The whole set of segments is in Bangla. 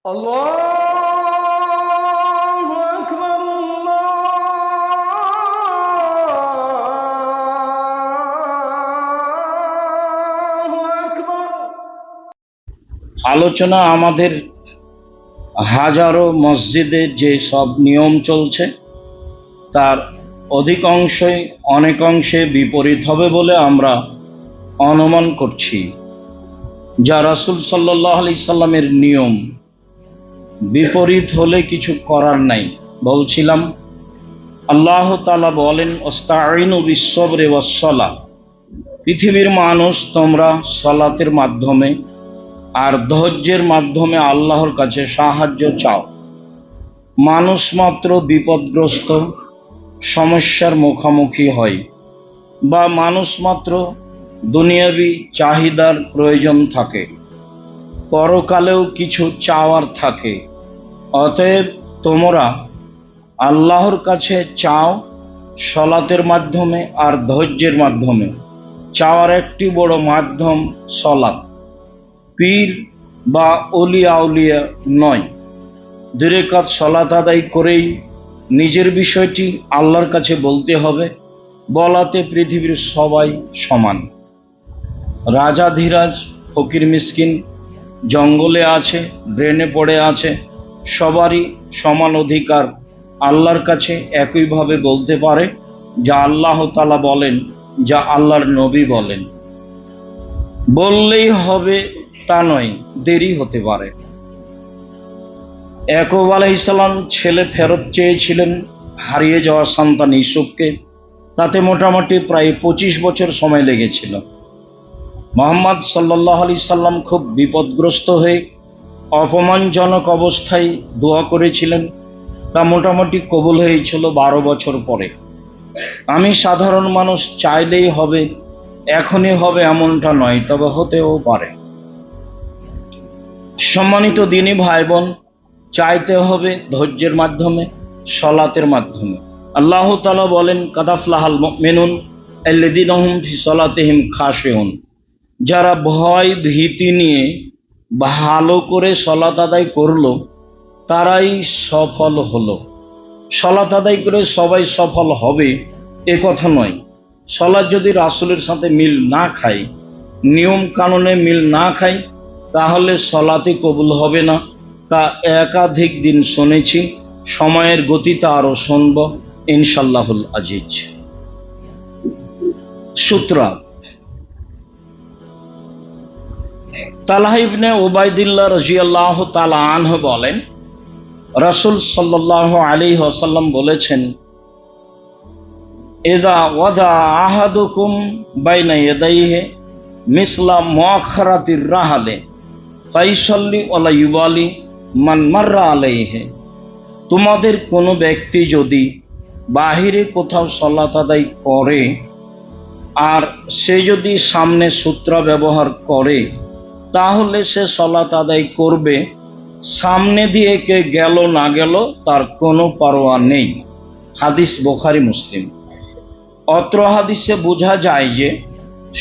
আল্লাহু আকবার, আল্লাহু আকবার। আলোচনা আমাদের হাজারো মসজিদে যে সব নিয়ম চলছে তার অনেকাংশে বিপরীত হবে বলে আমরা অনুমান করছি। যা রাসূল সাল্লাল্লাহু আলাইহি সাল্লামের নিয়ম, বিপরীত হলে কিছু করার নাই। বলছিলাম, আল্লাহ তাআলা বলেন, ওয়াস্তাঈনু বিস-সাবরি ওয়াস-সালাহ। পৃথিবীর মানুষ, তোমরা সালাতের মাধ্যমে আর ধৈর্যের মাধ্যমে আল্লাহর কাছে সাহায্য চাও। মানুষ মাত্র বিপদগ্রস্ত, সমস্যার মুখোমুখি হয়, বা মানুষ মাত্র দুনিয়াবি চাহিদার প্রয়োজন থাকে, পরকালেও কিছু চাওয়ার থাকে। অতএব তোমরা আল্লাহর কাছে চাও সালাতের মাধ্যমে আর ধৈর্যের মাধ্যমে। চাওয়ার একটি বড় মাধ্যম সালাত, পীর বা অলিয়া আউলিয়া নয়। 2 রাকাত সালাত আদায় করেই নিজের বিষয়টি আল্লাহর কাছে বলতে হবে। বলাতে পৃথিবীর সবাই সমান। রাজা ধীরাজ, ফকির মিসকিন, জঙ্গলে আছে, ড্রেনে পড়ে আছে, সবারই সমান অধিকার আল্লাহর কাছে একইভাবে বলতে পারে, যা আল্লাহ তাআলা বলেন, যা আল্লাহর নবী বলেন। বললেই হবে তা নয়, দেরি হতে পারে। ইয়াকুব আলাইহিস সালাম ছেলে ফেরত চেয়েছিলেন হারিয়ে যাওয়া সন্তান ইউসুফকে। তাতে মোটামুটি প্রায় 25 বছর সময় লেগেছিল। মুহাম্মদ সাল্লাল্লাহু আলাইহি সাল্লাম খুব বিপদগ্রস্ত হয়ে অপমানজনক অবস্থায় দোয়া করেছিলেন। তা মোটামুটি কবুল হয়েছিল 12 বছর পরে। আমি সাধারণ মানুষ, চাইলেই হবে, এখনই হবে এমনটা নয়, তবে হতেও পারে। সম্মানিত দ্বীনী ভাই বোন, চাইতে হবে ধৈর্যের মাধ্যমে, সালাতের মাধ্যমে। আল্লাহ তাআলা বলেন, কাদ আফলাহাল মুমিনুন আল্লাযীনা হুম ফি সালাতিহিম খাশিউন। যারা ভয় ভীতি নিয়ে ভালো করে সালাত আদায় করলো, তারাই সফল হলো। সালাত আদায় করে সবাই সফল হবে এ কথা নয়। সালাত যদি রাসূলের সাথে মিল না খায়, নিয়ম কানুনে মিল না খায়, তাহলে সালাতই কবুল হবে না। তা একাধিক দিন শুনেছি, সময়ের গতিতে আরো শুনব ইনশাআল্লাহুল আজিজ। সূত্রা, তালহা ইবনে উবাইদুল্লাহ রাদিয়াল্লাহু তাআলা আনহু বলেন, রাসূল সাল্লাল্লাহু আলাইহি ওয়াসাল্লাম বলেছেন, ইযা ওয়াদা আহাদুকুম বাইনা ইয়াদাইহি মিসলা মুআখারাতির রাহালে ফাইসাল্লি ওয়ালা ইউবালি মান মাররা আলাইহি। তোমাদের কোনো ব্যক্তি যদি বাহিরে কোথাও সালাত আদায় করে আর সে যদি সামনে সূত্রা ব্যবহার করে, তাহলে সে সালাত আদায় করবে। সামনে দিয়ে কে গেল না গেল তার কোনো পরোয়া নেই। হাদিস বুখারী মুসলিম। অত্র হাদিসে বোঝা যায় যে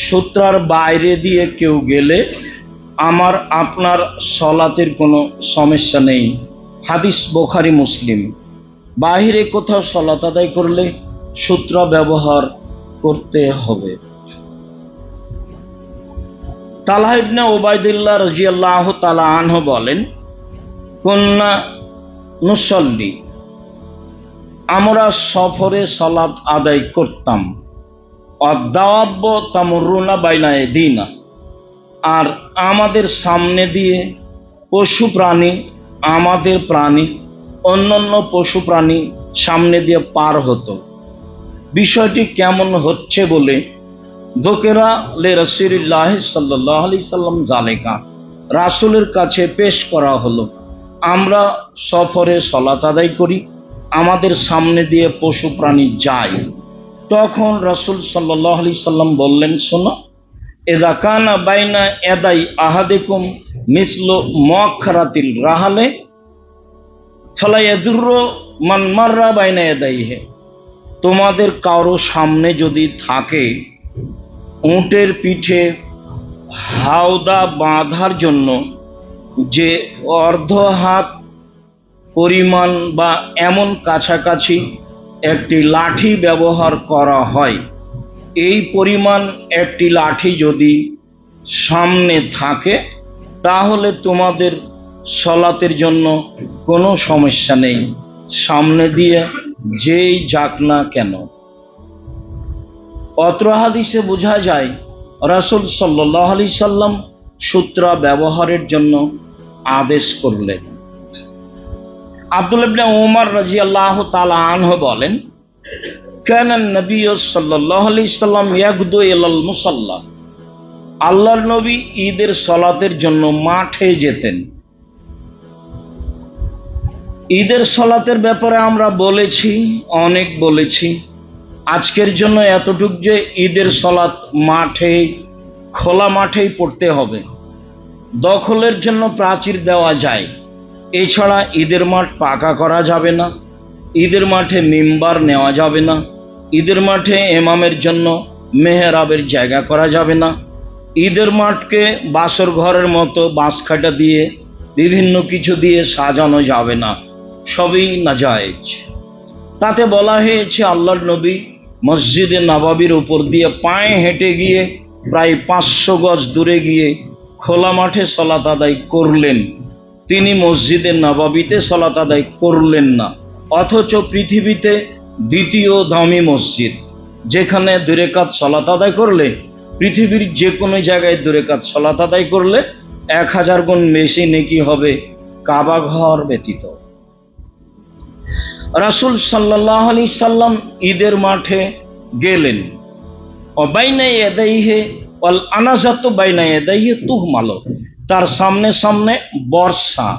সূত্রার বাইরে দিয়ে কেউ গেলে আমার আপনার সালাতের কোনো সমস্যা নেই। হাদিস বুখারী মুসলিম। বাহিরে কোথাও সালাত আদায় করলে সূত্র ব্যবহার করতে হবে। তালহা ইবনে উবাইদুল্লাহ রাদিয়াল্লাহু তাআলা আনহু বলেন, কুন্না নুসাল্লি, আমরা সফরে সালাত আদায় করতাম। আদ-দাওয়াব তামুরুনা বাইনা ইয়াদিনা, আর আমাদের সামনে দিয়ে পশু প্রাণী, আমাদের প্রাণী, অন্যান্য পশু প্রাণী সামনে দিয়ে পার হতো। বিষয়টি কেমন হচ্ছে বলে যুকেরা লে রাসূলিল্লাহ সাল্লাল্লাহু আলাইহি সাল্লাম জালেকা, রাসূলের কাছে পেশ করা হলো। আমরা সফরে সালাত আদায় করি, আমাদের সামনে দিয়ে পশু প্রাণী যায়। তখন রাসূল সাল্লাল্লাহু আলাইহি সাল্লাম বললেন, শোনো, ইযা কানা বাইনা ইয়াদাই আহাদিকুম মিসলু মুআখারাতিল রাহালে ফালা ইয়াদুররু মান মাররা বাইনা ইয়াদাইহি। তোমাদের কারো সামনে যদি থাকে উটের পিঠে হাওদা বাঁধার জন্য যে অর্ধ হাত পরিমাণ বা এমন কাছাকাছি একটি লাঠি ব্যবহার করা হয়। এই পরিমাণ একটি লাঠি যদি সামনে থাকে তাহলে তোমাদের সলাতের জন্য কোনো সমস্যা নেই, সামনে দিয়ে যেই যাক না কেন। অত্র হাদিসে বোঝা যায় রাসূল সাল্লাল্লাহু আলাইহি সাল্লাম সূত্রা ব্যবহারের জন্য আদেশ করলেন। আব্দুল্লাহ ইবনে ওমর রাদিয়াল্লাহু তাআলা আনহু বলেন, কানা নবী সাল্লাল্লাহু আলাইহি সাল্লাম ইয়াগদু ইলাল মুসাল্লা, আল্লাহর নবী ঈদের সালাতের জন্য মাঠে যেতেন। ঈদের সালাতের ব্যাপারে আমরা বলেছি, অনেক বলেছি। আজকের জন্য এতটুক যে ঈদের সালাত মাঠে, খোলা মাঠেই পড়তে হবে। দখলের জন্য প্রাচীর দেওয়া যায়, এছাড়া ঈদের মাঠ পাকা করা যাবে না, ঈদের মাঠে মিম্বার নেওয়া যাবে না, ঈদের মাঠে ইমামের জন্য মেহরাবের জায়গা করা যাবে না, ঈদের মাঠকে বাসর ঘরের মতো বাঁশখাটা দিয়ে বিভিন্ন কিছু দিয়ে সাজানো যাবে না, সবই নাজায়েজ। তাতে বলা হয়েছে আল্লাহর নবী মসজিদে নববীর উপর দিয়ে পায়ে হেঁটে গিয়ে প্রায় 500 গজ দূরে গিয়ে খোলা মাঠে সালাত আদায় করলেন। তিনি মসজিদে নববীতে সালাত আদায় করলেন না, অথচ পৃথিবীতে দ্বিতীয় দামি মসজিদ, যেখানে 2 রাকাত সালাত আদায় করলে, পৃথিবীর যে কোনো জায়গায় 2 রাকাত সালাত আদায় করলে 1000 গুণ বেশি নেকি হবে কাবা ঘর ব্যতীত। রাসূল সাল্লাল্লাহু আলাইহি সাল্লাম ঈদের মাঠে গেলেন। বাইনা ইয়াদাইহি ওয়াল আনাজাতু বাইনা ইয়াদাইহি তুহমালু, তার সামনে সামনে বর্ষা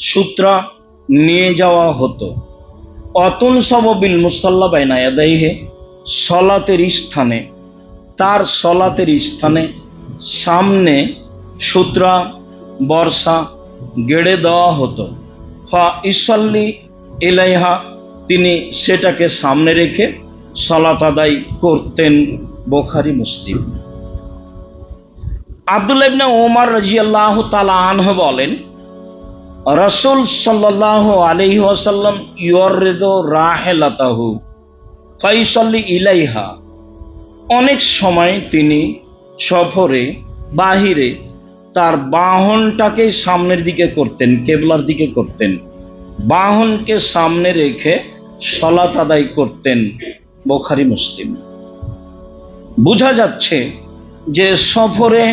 সূত্রা নিয়ে যাওয়া হতো। অতুন সববিল মুসাল্লা বাইনা ইয়াদাইহি, সলাতের স্থানে, তার সলাতের স্থানে সামনে সূত্রা বর্ষা গেড়ে দেওয়া হতো। ফা ইসাল্লি ইলাইহা, তিনি সেটাকে সামনে রেখে সালাত আদায় করতেন। বুখারী মুসলিম। আব্দুল্লাহ ইবনে ওমর রাদিয়াল্লাহু তাআলা আনহু বলেন, রাসূল সাল্লাল্লাহু আলাইহি ওয়াসাল্লাম ইউরিদু রাহিলাতাহু ফাইসাল্লি ইলাইহা, অনেক সময় তিনি সফরে বাহিরে তার বাহনটাকে সামনের দিকে করতেন, কেবলার দিকে করতেন, বাহনকে সামনে রেখে সালাত আদায় করতেন। বুখারী মুসলিম। বোঝা যাচ্ছে যে সফরে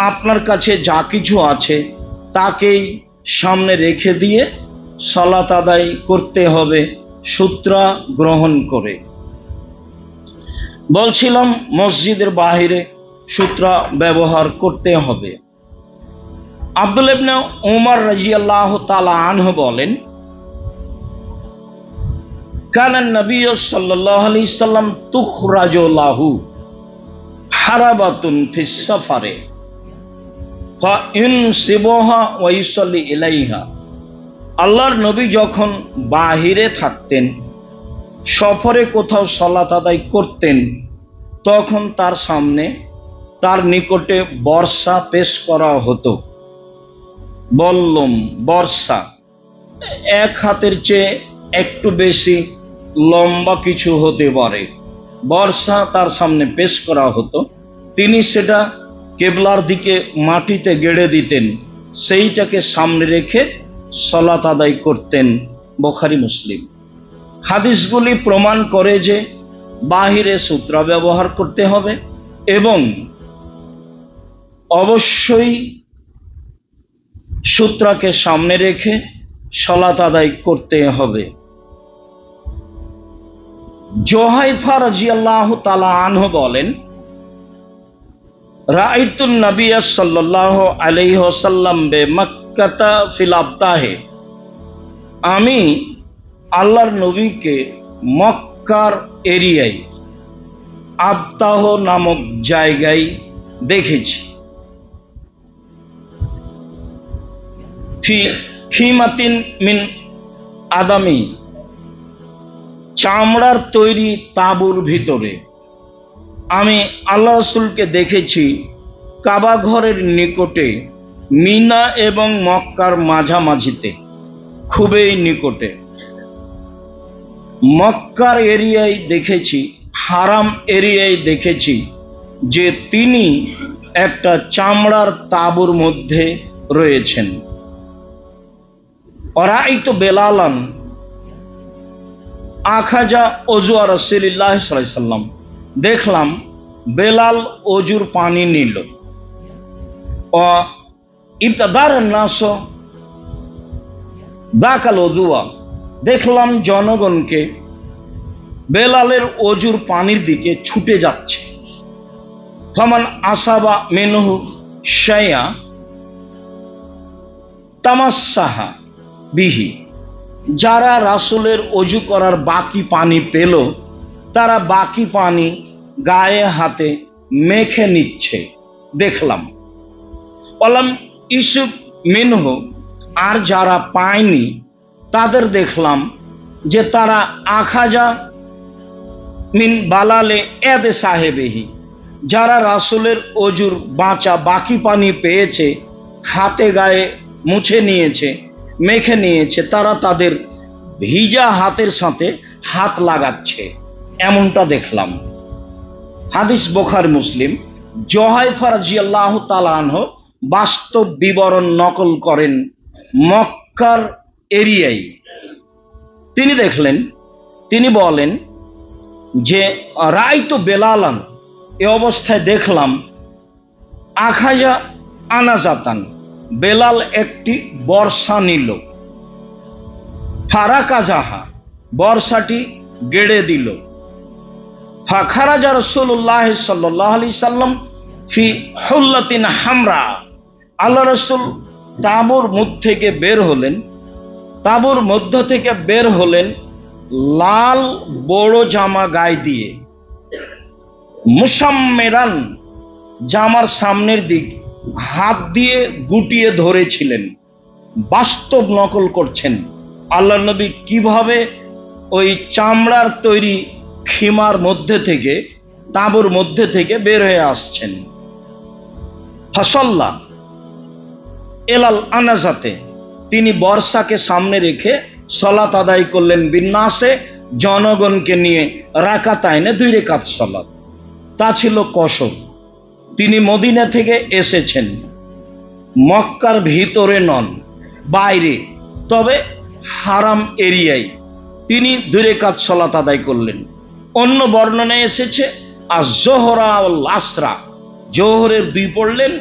আপনার কাছে যা কিছু আছে তাকেই সামনে রেখে দিয়ে সালাত আদায় করতে হবে সূত্রা গ্রহণ করে। বলছিলাম মসজিদের বাহিরে সূত্রা ব্যবহার করতে হবে। আব্দুল্লাহ ইবনে ওমর রাদিয়াল্লাহু তাআলা আনহু বলেন, কানা নবী সাল্লাল্লাহু আলাইহি সাল্লাম তুখরাজু লাহু হারাবাতুন ফিস সাফারে ফা ইনসিবুহা ওয়া ইসাল্লি ইলাইহা, আল্লাহর নবী যখন বাহিরে থাকতেন, সফরে কোথাও সালাত আদায় করতেন, তখন তার সামনে, তার নিকটে বর্ষা পেশ করা হতো। বললম বর্ষা 1 হাতের চেয়ে একটু বেশি লম্বা কিছু হতে পারে, বর্ষা তার সামনে পেশ করা হতো। তিনি সেটা কেবলার দিকে মাটিতে গেড়ে দিতেন, সেইটাকে সামনে রেখে সালাত আদায় করতেন। বুখারী মুসলিম। হাদিসগুলি প্রমাণ করে যে বাহিরে সূত্রা ব্যবহার করতে হবে এবং অবশ্যই সূত্রাকে সামনে রেখে সালাত আদায় করতে হবে। জুহাইফা রাদিয়াল্লাহু তাআলা আনহু বলেন, রাআইতুন নবিয়্য সাল্লাল্লাহু আলাইহি ওয়াসাল্লাম বিমাক্কাতা ফিল আবতাহে, আমি আল্লাহর নবীকে মক্কার এরিয়ায় আবতাহ নামক জায়গায় দেখেছি। ফিমাতিন মিন আদামি, চামড়ার তৈরি তাঁবুর ভিতরে। আমি আল্লাহ রাসূলকে দেখেছি কাবা ঘরের নিকটে মিনা এবং মক্কার মাঝামাঝিতে, খুবই নিকটে। মক্কার এরিয়ায় দেখেছি, হারাম এরিয়ায় দেখেছি যে তিনি একটা চামড়ার তাঁবুর মধ্যে রয়েছেন। অরাইতু বেলালান আখাজা ওযু রাসূলুল্লাহ সাল্লাল্লাহু আলাইহি সাল্লাম, দেখলাম বেলাল অজুর পানি নিল। ও ইবতাদার নাস দাকাল ওযুয়া, দেখলাম জনগণকে বেলালের অজুর পানির দিকে ছুটে যাচ্ছে। ফামান আসাবা মিনহু শাইয়া তামাসসাহা বিহি, যারা রাসূলের অজু করার বাকি পানি পেল তারা বাকি পানি গায়ে হাতে মেখে নিচ্ছে দেখলাম। অলাম ইসুব মিনহু, আর যারা পায়নি তাদের দেখলাম যে তারা আখাজা মিন বালালে এদে সাহেবেহি, যারা রাসূলের অজুর বাঁচা বাকি পানি পেয়েছে হাতে গায়ে মুছে নিয়েছে, মেখে নিয়েছে, তারা তাদের ভিজা হাতের সাথে হাত লাগাচ্ছে, এমনটা দেখলাম। হাদিস বুখারী মুসলিম। জুহাইফা রাদিয়াল্লাহু তাআলা আনহু বাস্তব বিবরণ নকল করেন মক্কার এরিয়ায়। তিনি দেখলেন, তিনি বলেন যে রাইতু বেলালান, এ অবস্থায় দেখলাম আখাজা আনাজাতান, বেলাল একটি বর্ষা নিল। ফারাকাজাহা, বর্ষাটি গেড়ে দিল। ফাখারাজা রাসূলুল্লাহ সাল্লাল্লাহু আলাইহি সাল্লাম ফি হুল্লাতিন হামরা, আল্লাহ রাসূল তাঁবুর মধ্য থেকে বের হলেন, তাঁবুর মধ্য থেকে বের হলেন লাল বড় জামা গায়ে দিয়ে। মুসাম্মেরান, জামার সামনের দিক হাত দিয়ে গুটিয়ে ধরেছিলেন। বাস্তব নকল করছেন আল্লাহ নবী কিভাবে ওই চামড়ার তৈরি খিমার মধ্যে থেকে, তাঁবুর মধ্যে থেকে বের হয়ে আসছেন। ফাসাল্লা এলাল আনাজাতে, তিনি বর্ষাকে সামনে রেখে সালাত আদায় করলেন বিন্নাসে, জনগণকে নিয়ে রাকাতাইনে 2 রাকাত সালাত। তা ছিল কসর। তিনি মদিনা থেকে এসেছেন, মক্কার ভিতরে নন, বাইরে, তবে হারাম এরিয়ায় তিনি 2 রাকাত সালাত আদায় করলেন। অন্য বর্ণনায় এসেছে আর জোহরা ওয়াল আসরা, জোহরের 2 পড়লেন,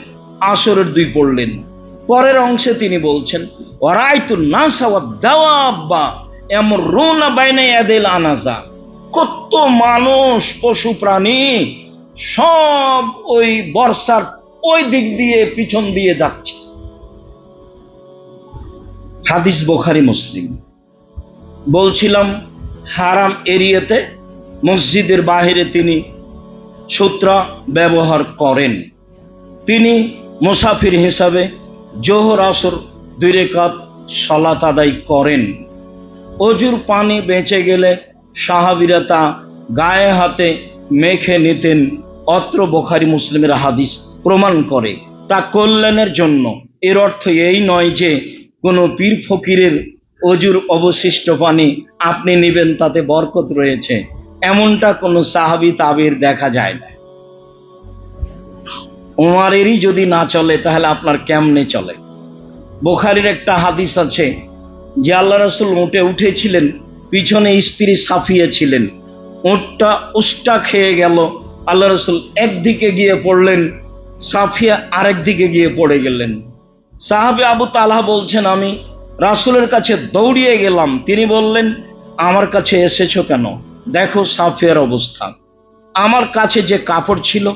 আসরের 2 পড়লেন। পরের অংশে তিনি বলছেন ওয়ারাইতু নাসা ওয়াদ দাওয়াবা ইয়ামরুনা বাইনা ইয়াদিল আনাজা, কত মানুষ পশু প্রাণী সব ওই বর্ষার ওই দিক দিয়ে পিছন দিয়ে যাচ্ছে। হাদিস বুখারী মুসলিম। বলছিলাম হারাম এরিয়াতে মসজিদের বাহিরে তিনি সূত্রা ব্যবহার করেন। তিনি মুসাফির হিসাবে জোহর আসর 2 রাকাত সালাত আদায় করেন। অজুর পানি বেঁচে গেলে সাহাবীরা তা গায়ে হাতে মেখে নিতেন। অত্র বুখারী মুসলিমের হাদিস প্রমাণ করে তা কল্যাণের জন্য। এর অর্থ এই নয় যে কোনো পীর ফকিরের অজুর অবশিষ্ট পানি আপনি নেবেন তাতে বরকত রয়েছে, এমনটা কোনো সাহাবী তাবির দেখা যায় না। উমারেরই যদি না চলে তাহলে আপনার কেমনে চলে? বুখারীর একটা হাদিস আছে যে আল্লাহ রাসূল উটে উঠেছিলেন, পিছনে স্ত্রী সাফিয়া ছিলেন, উটটা উষ্টা খেয়ে গেল, আল্লাহ রাসূল একদিকে গিয়ে পড়লেন, সাফিয়া আরেক দিকে গিয়ে পড়ে গেলেন। সাহাবী আবু তালহা বলছেন আমি রাসূলের কাছে দৌড়িয়ে গেলাম, তিনি বললেন আমার কাছে এসেছো কেন? দেখো সাফিয়ার অবস্থা। আমার কাছে যে কাপড় ছিল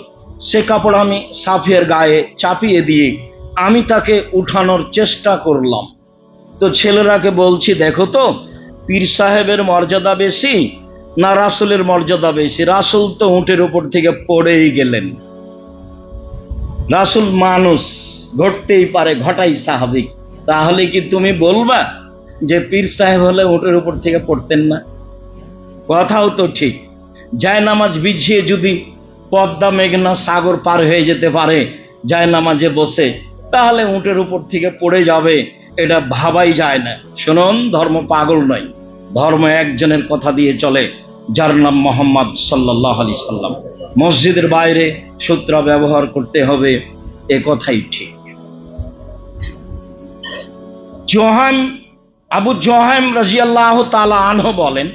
সে কাপড় আমি সাফিয়ার গায়ে চাপিয়ে দিয়ে আমি তাকে উঠানোর চেষ্টা করলাম। তো ছেলেরাকে বলছি দেখো তো পীর সাহেবের মর্যাদা বেশি না রাসূলের মর্যাদা বেশি? রাসূল তো উটের উপর থেকে পড়েই গেলেন। রাসূল মানুষ, ঘটতেই পারে, ঘটাই স্বাভাবিক। তাহলে কি তুমি বলবা যে পীর সাহেব হলে উটের উপর থেকে পড়তেন না? কথাও তো ঠিক। জায়নামাজ বিছিয়ে যদি পদ্মা মেঘনা সাগর পার হয়ে যেতে পারে জায়নামাজে বসে, তাহলে উটের উপর থেকে পড়ে যাবে, এটা ভাবাই যায় না। শুনুন, ধর্ম পাগল নয়, ধর্ম একজনের কথা দিয়ে চলে, যার নাম মোহাম্মদ সাল্লাল্লাহু আলাইহি সাল্লাম। মসজিদের বাইরে সূত্রা ব্যবহার করতে হবে, এ কথাই ঠিক। আবু জোহাইম রাদিয়াল্লাহু তাআলা আনহু বলেন,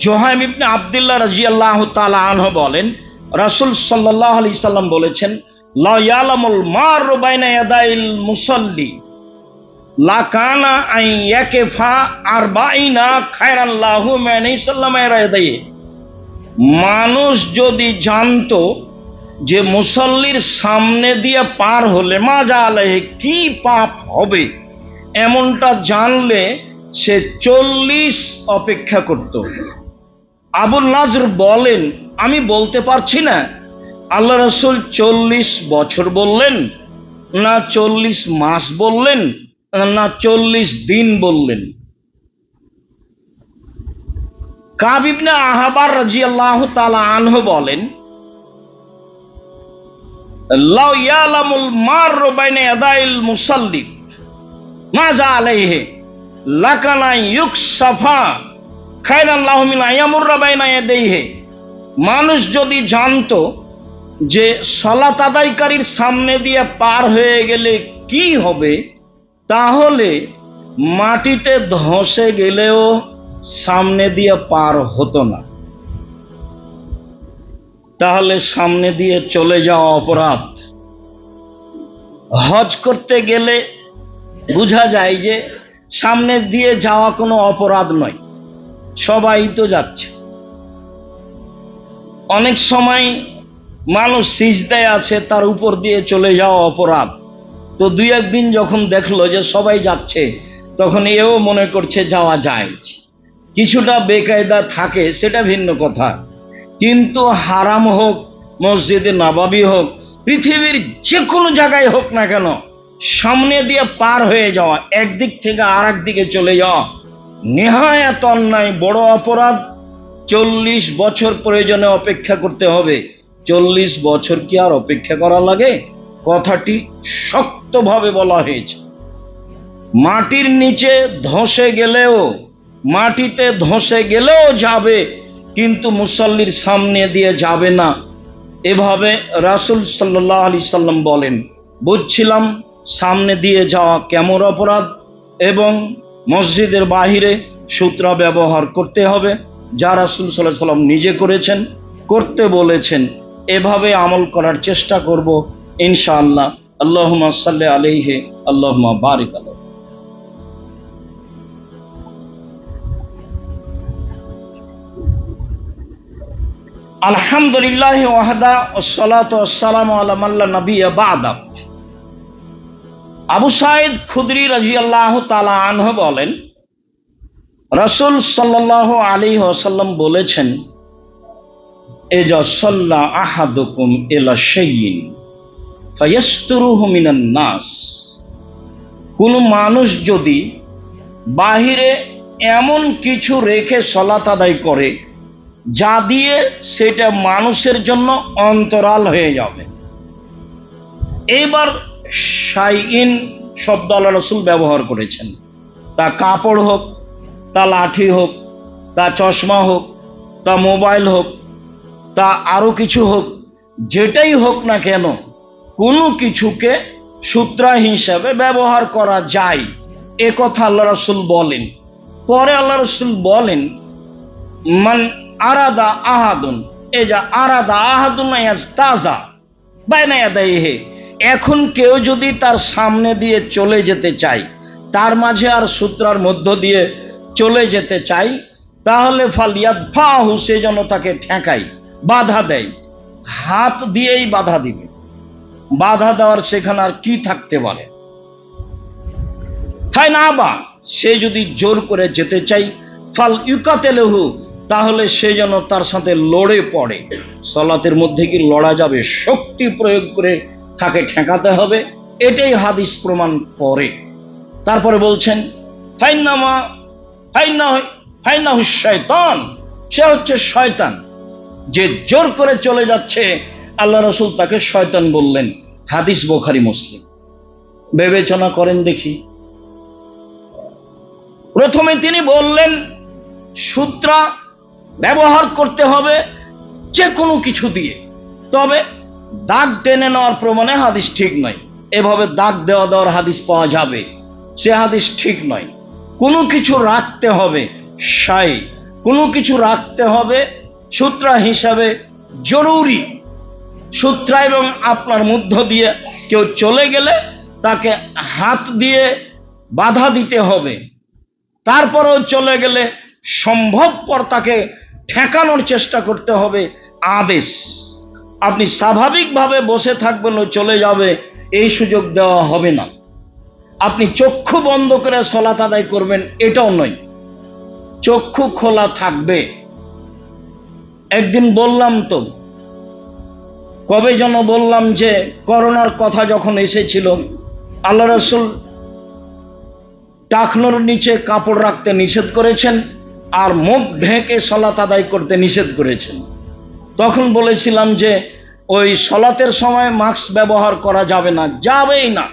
জোহাইম ইবনে আব্দুল্লাহ রাদিয়াল্লাহু তাআলা আনহু বলেন, রাসূল সাল্লাল্লাহু আলাইহি সাল্লাম বলেছেন, লা ইয়ালামুল মারু বাইনা ইয়াদাইল মুসাল্লি লা কানা আন ইয়াকিফা আরবাইনা খায়রান লাহু মিন ইসলামা ইয়াদাইহি। মানুষ যদি জানতো যে মুসল্লির সামনে দিয়ে পার হলে মাজা আলাইহি কি পাপ হবে, এমনটা জানলে সে 40 অপেক্ষা করত। আবুল নাজর বলেন, আমি বলতে পারছি না আল্লাহ রাসূল 40 বছর বললেন, না 40 মাস বললেন, না 40 দিন বললেন। কাব ইবনে আহবার রাদিয়াল্লাহু তাআলা আনহু বলেন, লাউ ইয়ালামুল মারু বাইনা ইয়াদাইল মুসাল্লি মাজা আলাইহি লাকানা ইউকসাফা খায়রান লাহু মিন আয়ামুররা বাইনা ইয়াদাইহি। মানুষ যদি জানতো যে সালাত আদায়কারীর সামনে দিয়ে পার হয়ে গেলে কি হবে, তাহলে মাটিতে ধসে গেলেও সামনে দিয়ে পার হতো না। তাহলে সামনে দিয়ে চলে যাওয়া অপরাধ। হজ করতে গেলে বোঝা যায় যে সামনে দিয়ে যাওয়া কোনো অপরাধ নয়, সবাই তো যাচ্ছে। অনেক সময় মানুষ সিজদায় আছে, তার উপর দিয়ে চলে যাওয়া অপরাধ। তো 2-1 দিন যখন দেখলো যে সবাই যাচ্ছে, তখন এও মনে করছে যাওয়া যায়। কিছুটা বেকায়দা থাকে, সেটা ভিন্ন কথা। কিন্তু হারাম হোক, মসজিদে নববী হোক, পৃথিবীর যে কোনো জায়গায় হোক না কেন, সামনে দিয়ে পার হয়ে যাওয়া, একদিক থেকে আর এক দিকে চলে যাওয়া নেহায়াত অন্যায়, বড় অপরাধ। 40 বছর প্রয়োজনে অপেক্ষা করতে হবে। 40 বছর কি আর অপেক্ষা করা লাগে? কথাটি শক্তভাবে বলা হয়েছে। মাটির নিচে ধসে গেলেও, মাটিতে ধসে গেলেও যাবে, কিন্তু মুসল্লির সামনে দিয়ে যাবে না। এভাবে রাসূল সাল্লাল্লাহু আলাইহি সাল্লাম বলেন। বুঝছিলাম সামনে দিয়ে যাওয়া কেমন অপরাধ, এবং মসজিদের বাহিরে সূত্র ব্যবহার করতে হবে, যা রাসূল সাল্লাল্লাহু আলাইহি সাল্লাম নিজে করেছেন, করতে বলেছেন। এভাবে আমল করার চেষ্টা করব ইনশাআল্লাহ। আল্লাহুম্মা সাল্লি আলাইহি, আল্লাহুম্মা বারিক আলাইহি। আলহামদুলিল্লাহ ওয়াহদা ওয়াসসালাতু ওয়াসসালামু আলা মান লা নাবিয়্যা বা'দা। আবু সাঈদ খুদরি রাদিয়াল্লাহু তাআলা আনহু বলেন, রাসূল সাল্লাল্লাহু আলাইহি ওয়াসাল্লাম বলেছেন, ইজা সাল্লা আহাদুকুম ইলা শাইইন ফায়াসতুরুহু মিনান নাস। কোন মানুষ যদি বাহিরে এমন কিছু রেখে সালাত আদায় করে যা দিয়ে সেটা মানুষের জন্য অন্তরাল হয়ে যাবে। এবার শাইইন শব্দ আল্লাহ রাসূল ব্যবহার করেছেন। তা কাপড় হোক, তা লাঠি হোক, তা চশমা হোক, তা মোবাইল হোক, তা আরো কিছু হোক, যেটাই হোক না কেন, কোনো কিছুকে সূত্রা হিসাবে ব্যবহার করা যায়, এ কথা আল্লাহ রাসূল বলেন। পরে আল্লাহ রাসূল বলেন, মান আরাদা আহাদুন, এই যে আরাদা আহাদুন ইয়াস্তাজা বাইনা ইয়াদাইহি। এখন কেউ যদি তার সামনে দিয়ে চলে যেতে চায়, তার মাঝে আর সূত্রার মধ্য দিয়ে চলে যেতে চাই, তাহলে ফালিয়াদফাহু, সে যেন তাকে ঠেকায়, বাধা দেয়, হাত দিয়েই বাধা দিবে। বাধা দেওয়ার সেখানে আর কি থাকতে পারে? তাই না, বা সে যদি জোর করে যেতে চাই, ফাল ইউকাতেলহু, তাহলে সে যেন তার সাথে লড়ে পড়ে। সালাতের মধ্যে কি লড়া যাবে? শক্তি প্রয়োগ করে তাকে ঠেকাতে হবে, এটাই হাদিস প্রমাণ করে। তারপরে বলছেন, ফাইন্নাহু শাইতান, সে হচ্ছে শয়তান। যে জোর করে চলে যাচ্ছে, আল্লাহ রাসূল তাকে শয়তান বললেন। হাদিস বুখারী মুসলিম। বিবেচনা করেন দেখি। প্রথমে তিনি বললেন সূত্রা ব্যবহার করতে হবে যে কোনো কিছু দিয়ে, তবে দাগ টেনে নেওয়ার প্রমাণে হাদিস ঠিক নয়। এভাবে দাগ দেওয়ার হাদিস পাওয়া যাবে, সে হাদিস ঠিক নয়। কোনো কিছু রাখতে হবে সাই, কোনো কিছু রাখতে হবে সূত্রা হিসাবে জরুরি। সূত্রা এবং আপনার মধ্য দিয়ে কেউ চলে গেলে তাকে হাত দিয়ে বাধা দিতে হবে, তারপরেও চলে গেলে সম্ভবপর তাকে ঠেকানোর চেষ্টা করতে হবে। আদেশ, আপনি স্বাভাবিকভাবে বসে থাকবেন ও চলে যাবে, এই সুযোগ দেওয়া হবে না। আপনি চক্ষু বন্ধ করে সালাত আদায় করবেন, এটাও নয়, চক্ষু খোলা থাকবে। একদিন বললাম তো, কবে যেন বললাম যে করোনার কথা যখন এসেছিল, আল্লাহ রাসূল টাকনোর নিচে কাপড় রাখতে নিষেধ করেছেন আর মুখ ঢেকে সালাত আদায় করতে নিষেধ করেছেন। তখন বলেছিলাম যে ওই সালাতের সময় মাস্ক ব্যবহার করা যাবে না, যাবেই না,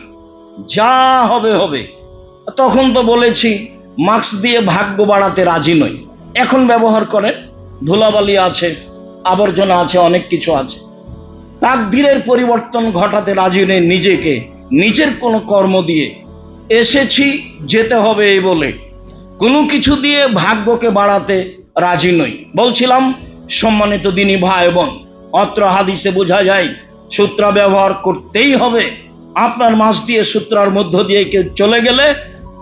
যা হবে হবে। তখন তো বলেছি মাস্ক দিয়ে ভাগ্য বাড়াতে রাজি নই। এখন ব্যবহার করেন, ধুলাবালি আছে, আবর্জনা আছে, অনেক কিছু আছে। তাকদীরের পরিবর্তন ঘটাতে রাজি নেই নিজেকে, নিজের কোনো কর্ম দিয়ে। এসেছি যেতে হবে এই বলে কোনো কিছু দিয়ে ভাগ্যকে বাড়াতে রাজি নই। বলছিলাম সম্মানিত দ্বীনী ভাই বোন, অত্র হাদিসে বোঝা যায় সূত্রা ব্যবহার করতেই হবে। আপনার মাঝ দিয়ে সূত্রার মধ্য দিয়ে কেউ চলে গেলে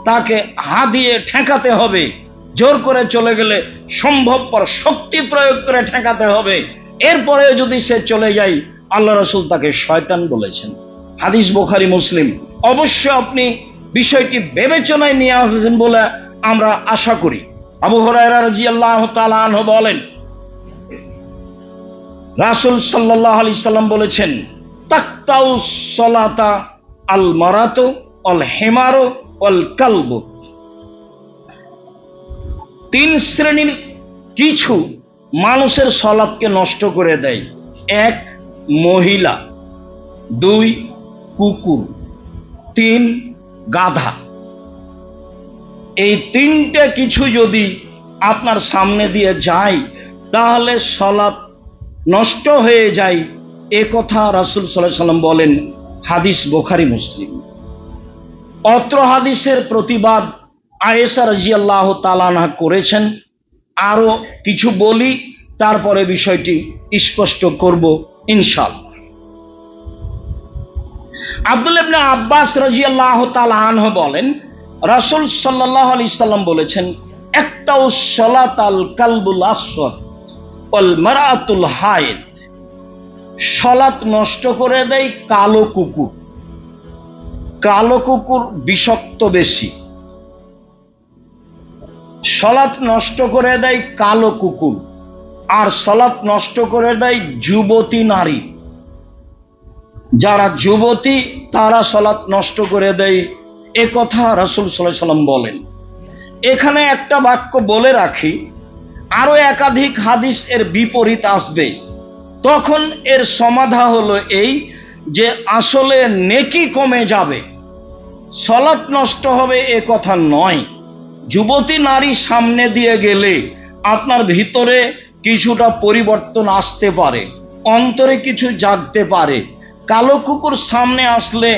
তাকে হাত দিয়ে ঠেকাতে হবে, জোর করে চলে গেলে সম্ভবপর শক্তি প্রয়োগ করে ঠেকাতে হবে। এরপরে যদি সে চলে যায়, আল্লাহ রাসূল তাকে শয়তান বলেছেন। হাদিস বুখারী মুসলিম। অবশ্যই আপনি বিষয়টি বিবেচনায় নিয়ে আসবেন বলে আমরা আশা করি। আবু হুরায়রা রাদিয়াল্লাহু তাআলা আনহু বলেন, রাসূল সাল্লাল্লাহু আলাইহি সাল্লাম বলেছেন, তাকতাউ সালাতা আল মারাতু আল হিমারু আল কালবু। তিন শ্রেণীর কিছু মানুষের সালাতকে নষ্ট করে দেয়। এক, মহিলা। দুই, কুকুর। তিন, গাধা। এই তিনটে কিছু যদি আপনার সামনে দিয়ে যায় তাহলে সালাত নষ্ট হয়ে যায়, এ কথা রাসূল সাল্লাল্লাহু আলাইহি সাল্লাম বলেন। হাদিস বুখারী মুসলিম। অত্র হাদিসের প্রতিবাদ আয়েশা রাদিয়াল্লাহু তাআলা আনহা করেছেন। আরো কিছু বলি, তারপরে বিষয়টি স্পষ্ট করব ইনশাআল্লাহ। আব্দুল্লাহ ইবনে আব্বাস রাদিয়াল্লাহু তাআলা আনহু বলেন, রাসূল সাল্লাল্লাহু আলাইহি সাল্লাম বলেছেন, একতাউ সালাতাল কালবুল আসওয়াদ ওয়াল মারআতুল হায়েদ। সালাত নষ্ট করে দেয় কালো কুকুর। কালো কুকুর বিষাক্ত বেশি। সালাত নষ্ট করে দেয় কালো কুকুর, আর সালাত নষ্ট করে দেয় যুবতী নারী। যারা যুবতী তারা সালাত নষ্ট করে দেয়, এ কথা রাসূল সাল্লাল্লাহু আলাইহি সাল্লাম বলেন। এখানে একটা বাক্য বলে রাখি, আরো একাধিক হাদিস এর বিপরীত আসবে। তখন এর সমাধান হলো এই যে আসলে নেকি কমে যাবে, সালাত নষ্ট হবে এ কথা নয়। যুবতী নারী সামনে দিয়ে গেলে আপনার ভিতরে কিছুটা পরিবর্তন আসতে পারে, অন্তরে কিছু জাগতে পারে। কালো কুকুর সামনে আসলে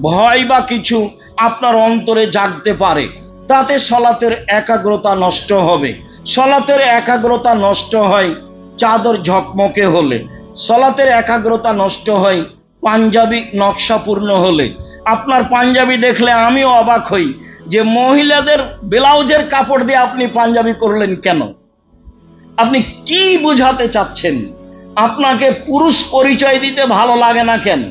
ভয় বা কিছু আপনার অন্তরে জাগতে পারে, তাতে সালাতের একাগ্রতা নষ্ট হবে। সালাতের একাগ্রতা নষ্ট হয় চাদর ঝকমকে হলে, সালাতের একাগ্রতা নষ্ট হয় পাঞ্জাবি নকশাপূর্ণ হলে। আপনার পাঞ্জাবি দেখলে আমিও অবাক হই যে মহিলাদের ব্লাউজের কাপড় দিয়ে আপনি পাঞ্জাবি করলেন কেন? আপনি কি বুঝাতে চাচ্ছেন? আপনাকে পুরুষ পরিচয় দিতে ভালো লাগে না কেন?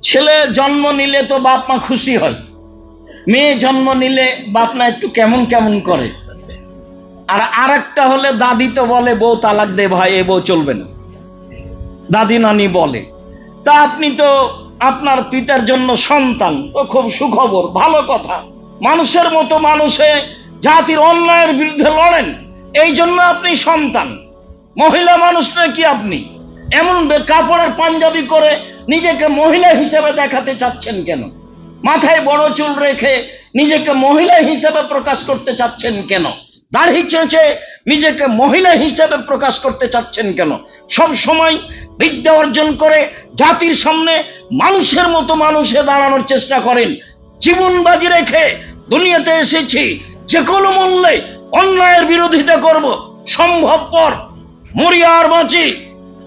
ছেলে জন্ম নিলে তো বাপ মা খুশি হয়, মেয়ে জন্ম নিলে বাপ মা একটু কেমন কেমন করে। আর আরেকটা হলে দাদি তো বলে বউ তালাক দে ভাই, এ বউ চলবে না, দাদি নানি বলে। তা আপনি তো আপনার পিতার জন্য সন্তান, তো খুব সুখবর, ভালো কথা। মানুষের মতো মানুষে জাতির অন্যায়ের বিরুদ্ধে লড়েন, এই জন্য আপনি সন্তান। মহিলা মানুষ নাকি আপনি? এমন কাপড়ের পাঞ্জাবি করে নিজেকে মহিলা হিসেবে দেখাতে চাচ্ছেন কেন? মাথায় বড় চুল রেখে নিজেকে মহিলা হিসেবে প্রকাশ করতে চাচ্ছেন কেন? দাড়ি চেঁচে নিজেকে মহিলা হিসেবে প্রকাশ করতে চাচ্ছেন কেন? সব সময় বিদ্যা অর্জন করে জাতির সামনে মানুষের মতো মানুষে দাঁড়ানোর চেষ্টা করেন। জীবন বাজি রেখে দুনিয়াতে এসেছি, যে কোনো মূল্যে অন্যায়ের বিরোধিতা করব, সম্ভবপর মরি আর বাঁচি,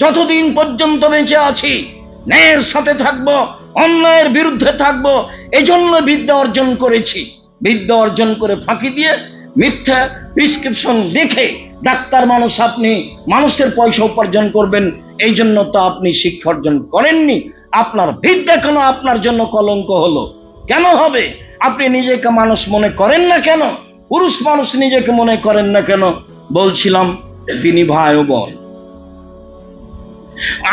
যতদিন পর্যন্ত বেঁচে আছি ন্যায়ের সাথে থাকবো, অন্যায়ের বিরুদ্ধে থাকবো। এজন্য বিদ্যা অর্জন করেছি। বিদ্যা অর্জন করে ফাঁকি দিয়ে মিথ্যা প্রেসক্রিপশন লিখে ডাক্তার মানুষ আপনি মানুষের পয়সা উপার্জন করবেন, এই জন্য তো আপনি শিক্ষা অর্জন করেননি। আপনার বিদ্যা কেন আপনার জন্য কলঙ্ক হলো? কেন হবে? আপনি নিজেকে মানুষ মনে করেন না কেন? পুরুষ মানুষ নিজেকে মনে করেন না কেন? বলছিলাম তিনি ভাই ও বোন,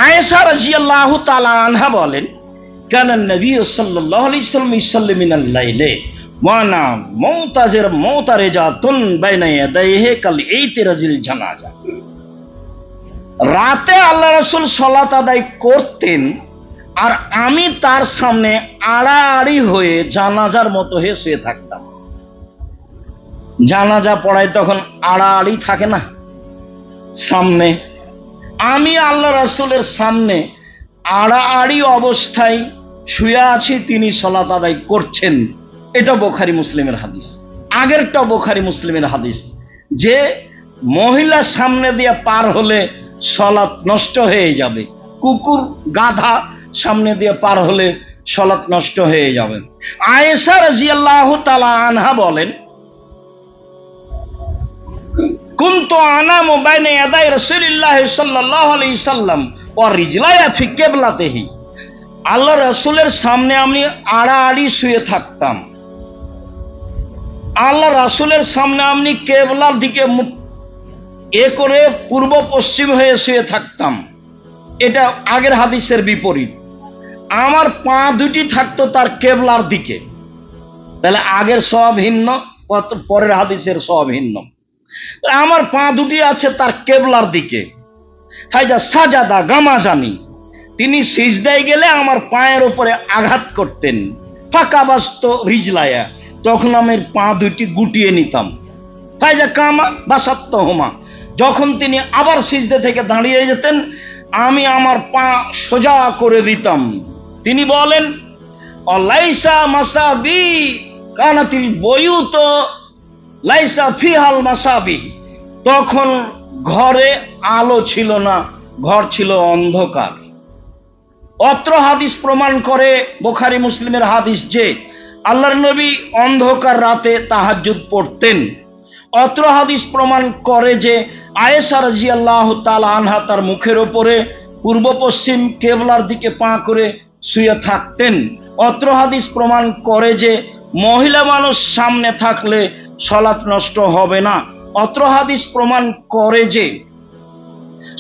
আয়েশা রাদিয়াল্লাহু তাআলা আনহা বলেন, কানা নবী সাল্লাল্লাহু আলাইহি ওয়াসাল্লাম ইসাল্লি মিনাল লাইলি ওয়া আনা মুতারিজাতুন বাইনা ইয়াদাইহি কাল ইতিরাজিল জানাজা। রাতে আল্লাহ রাসূল সালাত আদায় করতেন আর আমি তার সামনে আড়াআড়ি হয়ে জানাজার মতো হয়ে শুয়ে থাকতাম। জানাজা পড়ায় তখন আড়াআড়ি থাকে না সামনে, আমি আল্লাহ রাসূলের সামনে আড়াআড়ি অবস্থায় শুয়ে আছি, তিনি সালাত আদায় করছেন। এটা বুখারী মুসলিমের হাদিস। আগেরটা বুখারী মুসলিমের হাদিস যে মহিলা সামনে দিয়ে পার হলে সালাত নষ্ট হয়ে যাবে, কুকুর গাধা সামনে দিয়ে পার হলে সালাত নষ্ট হয়ে যাবে। আয়েশা রাদিয়াল্লাহু তাআলা আনহা বলেন, কুনতু আনামু বাইনা ইয়াদাই রাসূলিল্লাহ সাল্লাল্লাহু আলাইহি সাল্লাম ওয়া রিজলায়া ফি কিবলাতিহি। আল্লাহ রাসূলের সামনে আমি আড়াআড়ি শুয়ে থাকতাম। আল্লাহ রাসূলের সামনে আমি কিবলার দিকে এ করে পূর্ব পশ্চিম হয়ে শুয়ে থাকতাম। এটা আগের হাদিসের বিপরীত। আমার পা দুটি থাকতো তার কিবলার দিকে। তাহলে আগের সওয়াব ভিন্ন, পরের হাদিসের সওয়াব ভিন্ন। আমার পা দুটি আছে তার কিবলার দিকে। ফাইজা সাজাদা গামাজানি, তিনি সিজদায় গেলে আমার পায়ের উপরে আঘাত করতেন। ফাকাবাস্ত রিজলায়া, তখন আমি পা দুটি গুটিয়ে নিতাম। ফাইজা কামা বাসাত্তহুমা, যখন তিনি আবার সিজদা থেকে দাঁড়িয়ে যেতেন আমি আমার পা সোজা করে দিতাম। তিনি বলেন, অলাইসা মাসাবি কানাতিল বয়ুত লাইসা ফিহাল মাসাবি, তখন ঘরে আলো ছিল না, ঘর ছিল অন্ধকার। অত্র হাদিস প্রমাণ করে, বুখারী মুসলিমের হাদিস, যে আল্লাহর নবী অন্ধকার রাতে তাহাজ্জুদ পড়তেন। অত্র হাদিস প্রমাণ করে যে আয়েশা রাদিয়াল্লাহু তাআলা আনহা তার মুখের উপরে পূর্ব পশ্চিম কিবলার দিকে পা করে শুয়ে থাকতেন। অত্র হাদিস প্রমাণ করে যে মহিলা মানুষ সামনে থাকলে সালাত নষ্ট হবে না। অত্র হাদিস প্রমাণ করে যে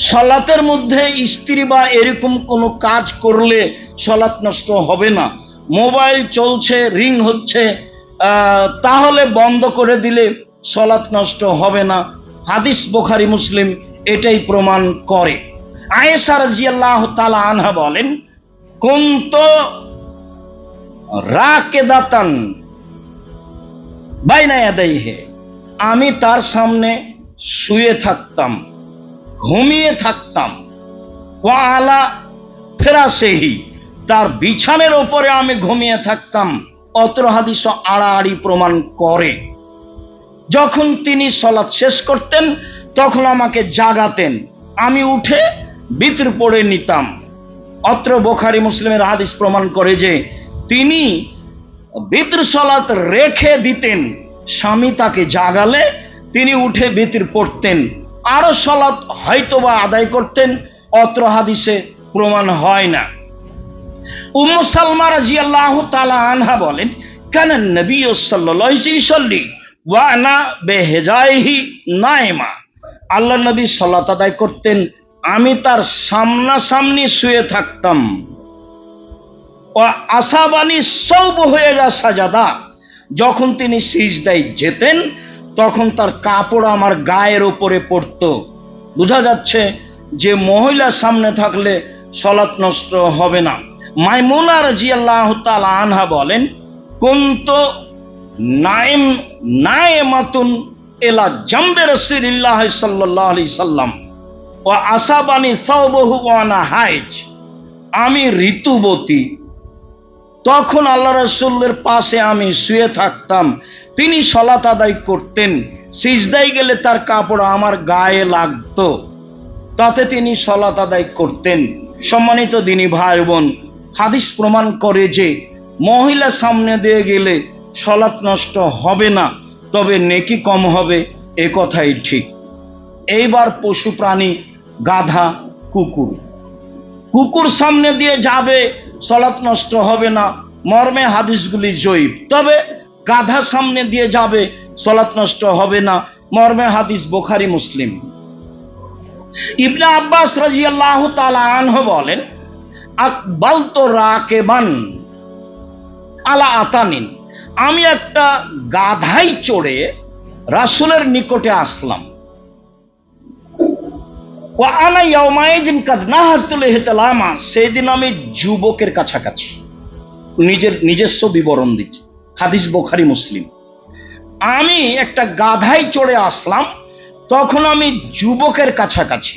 সালাতের মধ্যে স্ত্রী বা এরকম কোনো কাজ করলে সালাত নষ্ট হবে না। মোবাইল চলছে, রিং হচ্ছে, তাহলে বন্ধ করে দিলে সালাত নষ্ট হবে না। হাদিস বুখারী মুসলিম এটাই প্রমাণ করে। আয়েশা রাদিয়াল্লাহু তাআলা আনহা বলেন, কুনতু রাকিদাতান বাইনা ইয়াদাইহি, আমি তার সামনে শুয়ে থাকতাম, ঘুমিয়ে থাকতাম। ওয়া আলা ফিরাশিহি, তার বিছানার উপরে আমি ঘুমিয়ে থাকতাম। অত্র হাদিস আড়াআড়ি প্রমাণ করে। যখন তিনি সালাত শেষ করতেন তখন আমাকে জাগাতেন, আমি উঠে বিতর পড়ে নিতাম। অত্র বুখারী মুসলিমের হাদিস প্রমাণ করে যে তিনি বিতর সালাত রেখে দিতেন, স্বামী তাকে জাগালে তিনি উঠে বিতর পড়তেন, আরো সালাত হয়তোবা আদায় করতেন। অত্র হাদিসে প্রমাণ হয় না। উম্মু সালমা রাদিয়াল্লাহু তাআলা আনহা বলেন, কানা নবী সাল্লাল্লাহু আলাইহি ওয়াসাল্লাম ওয়া আনা বিহিজাইহি নাইমা, আল্লাহর নবী সালাত আদায় করতেন, আমি তার সামনাসামনি শুয়ে থাকতাম। ও আসাবানি সৌব হয়ে যা সাজাদা, যখন তিনি সিজদায় যেতেন তখন তার কাপড় আমার গায়ের উপরে পড়তো। বোঝা যাচ্ছে যে মহিলা সামনে থাকলে সালাত নষ্ট হবে না। মাইমুনা রাদিয়াল্লাহু তাআলা আনহা বলেন, কুনতু নাইমাতুন ইলা জামবে রাসূলিল্লাহ সাল্লাল্লাহু আলাইহি সাল্লাম ওয়া আসাবানি সাওবহু ওয়া আনা হাইজ। আমি ঋতুবতী, তখন আল্লাহ রাসূলের পাশে আমি শুয়ে থাকতাম, তিনি সালাত আদায় করতেন, সিজদায় গেলে তার কাপড় আমার গায়ে লাগতো, তাতে তিনি সালাত আদায় করতেন। সম্মানিত দিনী ভাই বোন, হাদিস প্রমাণ করে যে মহিলা সামনে দিয়ে গেলে সালাত নষ্ট হবে না, তবে নেকি কম হবে, এ কথাই ঠিক। এইবার পশু প্রাণী, গাধা, কুকুর সামনে দিয়ে যাবে, সালাত নষ্ট হবে না, মর্মে হাদিসগুলি জয়ীফ। তবে গাধা সামনে দিয়ে যাবে, সালাত নষ্ট হবে না, মর্মে হাদিস বুখারী মুসলিম। ইবনে আব্বাস রাদিয়াল্লাহু তাআলা আনহু বলেন, আকবালতু রাকিবান আলা আতানিন, আমি একটা গাধায় চড়ে রাসূলের নিকটে আসলাম। ওয়া আনা ইয়াউমাইযিন কাদ নাহাজতুল ইহতিলামা, সেদিন আমি যুবকের কাছাকাছি। নিজস্ব বিবরণ দিচ্ছে, হাদিস বুখারী মুসলিম। আমি একটা গাধায় চড়ে আসলাম, তখন আমি যুবকের কাছাকাছি।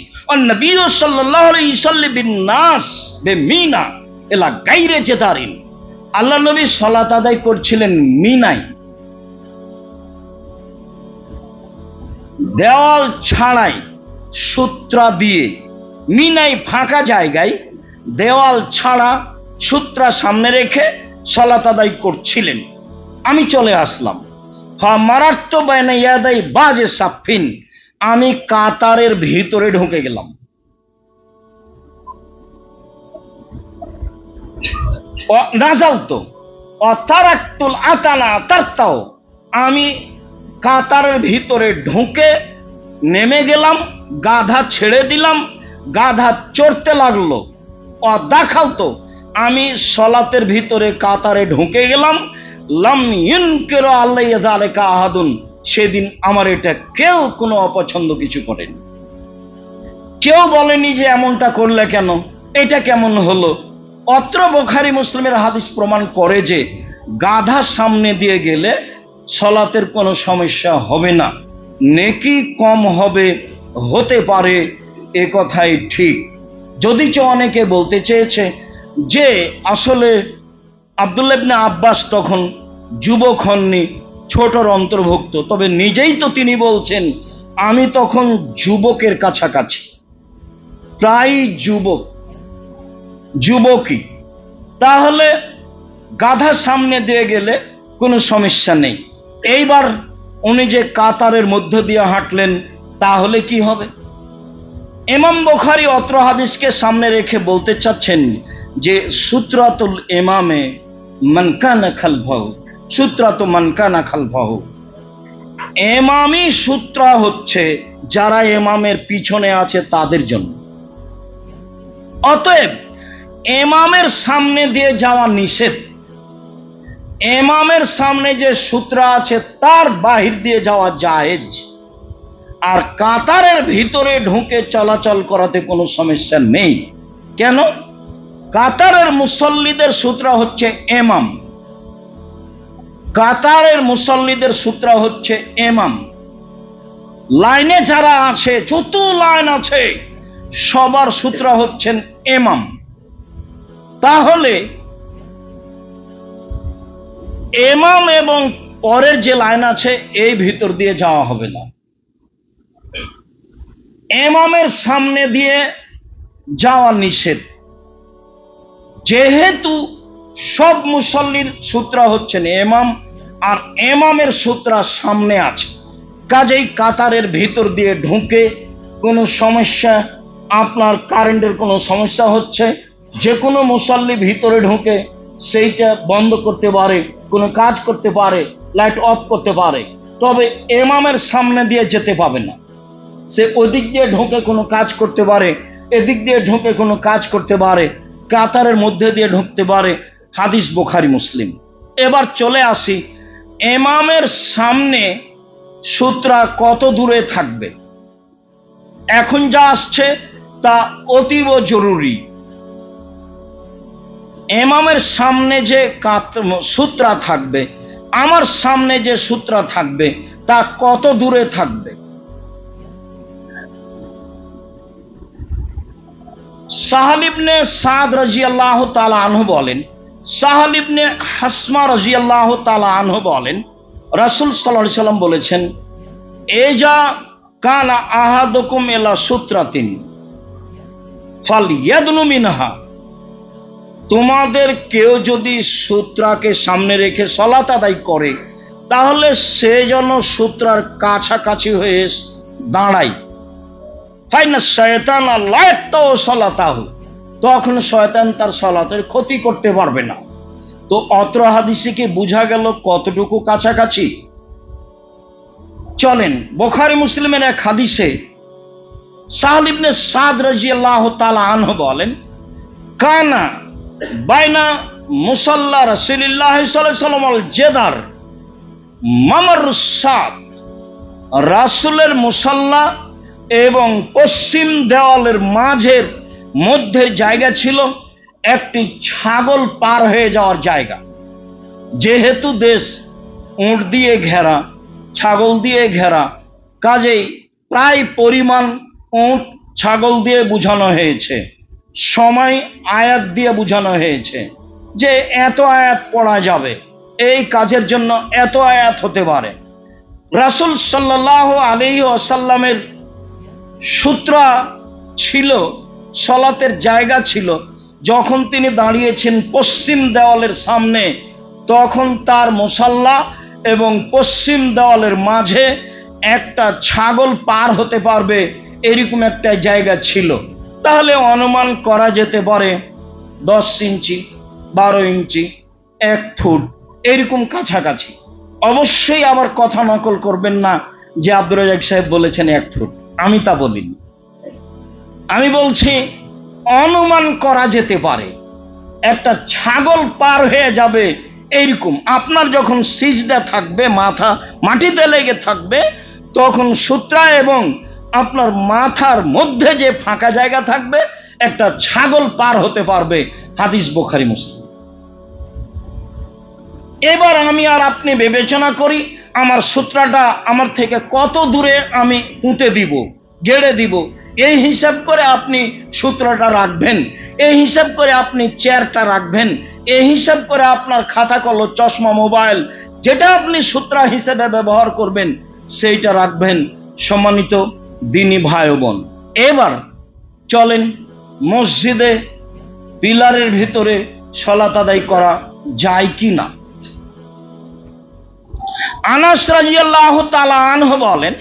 নবী সাল্লাল্লাহু আলাইহি ওয়াসাল্লাম বিন নাস বিমিনা ইলা গায়রে জেদারিন, আল্লাহ নবী সালাত আদায় করছিলেন মিনায়, দেওয়াল ছাড়াই সূত্রা দিয়ে। মিনায় ফাঁকা জায়গায় দেওয়াল ছাড়া সূত্রা সামনে রেখে সালাত আদায় করছিলেন। আমি চলে আসলাম। মারাত্ত বাইনা ইয়াদাই বাজে সাফিন, আমি কাতারের ভিতরে ঢুকে গেলাম। নাজালতো অতারাক্তুল আতানা তারতাও, আমি কাতারের ভিতরে ঢুকে নেমে গেলাম, গাধা ছেড়ে দিলাম, গাধা চড়তে লাগলো। অদাখালতো, আমি সলাতের ভিতরে কাতারে ঢুকে গেলাম। লাম ইনকির আলাইয়া যালিকা আহাদুন, সেদিন আমার এটা কেউ কোনো অপছন্দ কিছু করেনি। কেউ বলেনি যে এমনটা করলে কেন, এটা কেমন হলো। অত্র বুখারী মুসলিমের হাদিস প্রমাণ করে যে গাধা সামনে দিয়ে গেলে সলাতের কোনো সমস্যা হবে না, নেকি কম হবে, হতে পারে, এ কথাই ঠিক। যদিচ অনেকে বলতে চেয়েছে যে আসলে আব্দুল্লাহ ইবনে আব্বাস তখন যুবক হননি, ছোটর অন্তর্ভুক্ত, তবে নিজেই তো তিনি বলছেন আমি তখন যুবকের কাছাকাছি, প্রায় যুবকই। তাহলে গাধা সামনে দিয়ে গেলে কোনো সমস্যা নেই। এইবার উনি যে কাতারের মধ্য দিয়ে হাঁটলেন, তাহলে কি হবে? ইমাম বুখারী অত্র হাদিসকে সামনে রেখে বলতে চাচ্ছেন যে সূত্রাতুল ইমামে মান কানা খালফাহু, সূত্রাতু মান কানা খালফাহু, ইমামি সূত্রা হচ্ছে যারা ইমামের পিছনে আছে তাদের জন্য। অতএব ইমামের সামনে দিয়ে যাওয়া নিষেধ, ইমামের সামনে যে সূত্রা আছে তার বাহির দিয়ে যাওয়া জায়েজ। আর কাতারের ভিতরে ঢুকে চলাচল করাতে কোনো সমস্যা নেই। কেন? কাতারের মুসল্লিদের সূত্রা হচ্ছে ইমাম, কাতারের মুসল্লিদের সূত্রা হচ্ছে ইমাম। লাইনে যারা আছে, যত লাইন আছে, সবার সূত্রা হচ্ছেন ইমাম। তাহলে ইমাম এবং পরের যে লাইন আছে এই ভিতর দিয়ে যাওয়া হবে না। ইমামের সামনে দিয়ে যাওয়া নিষেধ। যেহেতু সব মুসল্লির সূত্রা হচ্ছেন ইমাম, আর ইমামের সূত্রা সামনে আছে, কাজেই কাতারের ভিতর দিয়ে ঢুকে কোনো সমস্যা, আপনার কারেন্টের কোনো সমস্যা হচ্ছে, যে কোনো মুসল্লি ভিতরে ঢুকে সেইটা বন্ধ করতে পারে, কোনো কাজ করতে পারে, লাইট অফ করতে পারে, তবে ইমামের সামনে দিয়ে যেতে পাবে না। সে ওদিক দিয়ে ঢুকে কোনো কাজ করতে পারে, এদিক দিয়ে ঢুকে কোনো কাজ করতে পারে, কাতারের মধ্যে দিয়ে ঢুকতে পারে। হাদিস বুখারী মুসলিম। এবার চলে আসি, ইমামের সামনে সূত্রা কত দূরে থাকবে। এখন যা আসছে তা অতীব জরুরি। ইমামের সামনে যে সূত্রা থাকবে, আমার সামনে যে সূত্রা থাকবে তা কত দূরে থাকবে? সাহাল ইবনে সাদ রাদিয়াল্লাহু তাআলা আনহু বলেন, সাহাল ইবনে হাসমা রাদিয়াল্লাহু তাআলা আনহু বলেন, রাসূল সাল্লাল্লাহু আলাইহি সাল্লাম বলেছেন, এজা কানা আহাদুকুম ইলা সূত্রাতিন ফালইয়াদনু মিনহা, তোমাদের কেউ যদি সূত্রাকে সামনে রেখে সালাত আদায় করে তাহলে সে যেন সূত্রার কাছাকাছি হয়ে দাঁড়ায়। ফাইনা শয়তান লা ইয়াক্তাউ সালাতাহু, তখন শয়তান তার সালাতের ক্ষতি করতে পারবে না। তো অত্র হাদিসে কি বোঝা গেল কতটুকু কাছাকাছি? চলেন বুখারী মুসলিমের এক হাদিসে সাহাল ইবনে সাদ রাদিয়াল্লাহু তাআলা আনহু বলেন, কানা বাইনা মুসাল্লা রাসূলুল্লাহ সাল্লাল্লাহু আলাইহি ওয়াসাল্লাম আল জেদার মামারুস সাদ, রাসূলের মুসাল্লা এবং পশ্চিম দেওয়ালের মাঝের মধ্যে জায়গা ছিল একটি ছাগল পার হয়ে যাওয়ার জায়গা। যেহেতু দেশ উট দিয়ে ঘেরা, ছাগল দিয়ে ঘেরা, কাজেই প্রায় পরিমাণ উট ছাগল দিয়ে বুঝানো হয়েছে, সময় আয়াত দিয়ে বুঝানো হয়েছে যে এত আয়াত পড়া যাবে, এই কাজের জন্য এত আয়াত হতে পারে। রাসূল সাল্লাল্লাহু আলাইহি ওয়াসাল্লামের সূত্রা ছিল, সালাতের জায়গা ছিল, যখন তিনি দাঁড়িয়েছেন পশ্চিম দেওয়ালের সামনে, তখন তার মুসাল্লা এবং পশ্চিম দেওয়ালের মাঝে একটা ছাগল পার হতে পারবে এরকম একটা জায়গা ছিল। তাহলে অনুমান করা যেতে পারে 10 ইঞ্চি, 12 ইঞ্চি, 1 ফুট এরকম কাছাকাছি। অবশ্যই আবার কথা নকল করবেন না যে আব্দুর রাজ্জাক সাহেব বলেছেন 1 ফুট, আমি তা বলিনি। আমি বলছি অনুমান করা যেতে পারে একটা ছাগল পার হয়ে যাবে এইরকম। আপনার যখন সিজদা থাকবে, মাথা মাটিতে লেগে থাকবে, তখন সূত্রা এবং আপনার মাথার মধ্যে যে ফাঁকা জায়গা থাকবে একটা ছাগল পার হতে পারবে। হাদিস বুখারী মুসলিম। এবার আমি আর আপনি বিবেচনা করি আমার সূত্রাটা আমার থেকে কত দূরে আমি পুঁতে দিব, গেড়ে দিব। এই হিসাব করে আপনি সূত্রটা রাখবেন, এই হিসাব করে আপনি চেয়ারটা রাখবেন, এই হিসাব করে আপনার খাতা কলম, চশমা, মোবাইল যেটা আপনি সূত্রা হিসেবে ব্যবহার করবেন সেইটা রাখবেন। সম্মানিত দিনী ভাই ও বোন, এবার চলেন মসজিদে পিলারের ভিতরে সালাত আদায় করা যায় কি না। আনাস রাদিয়াল্লাহু তাআলা আনহু বলেন,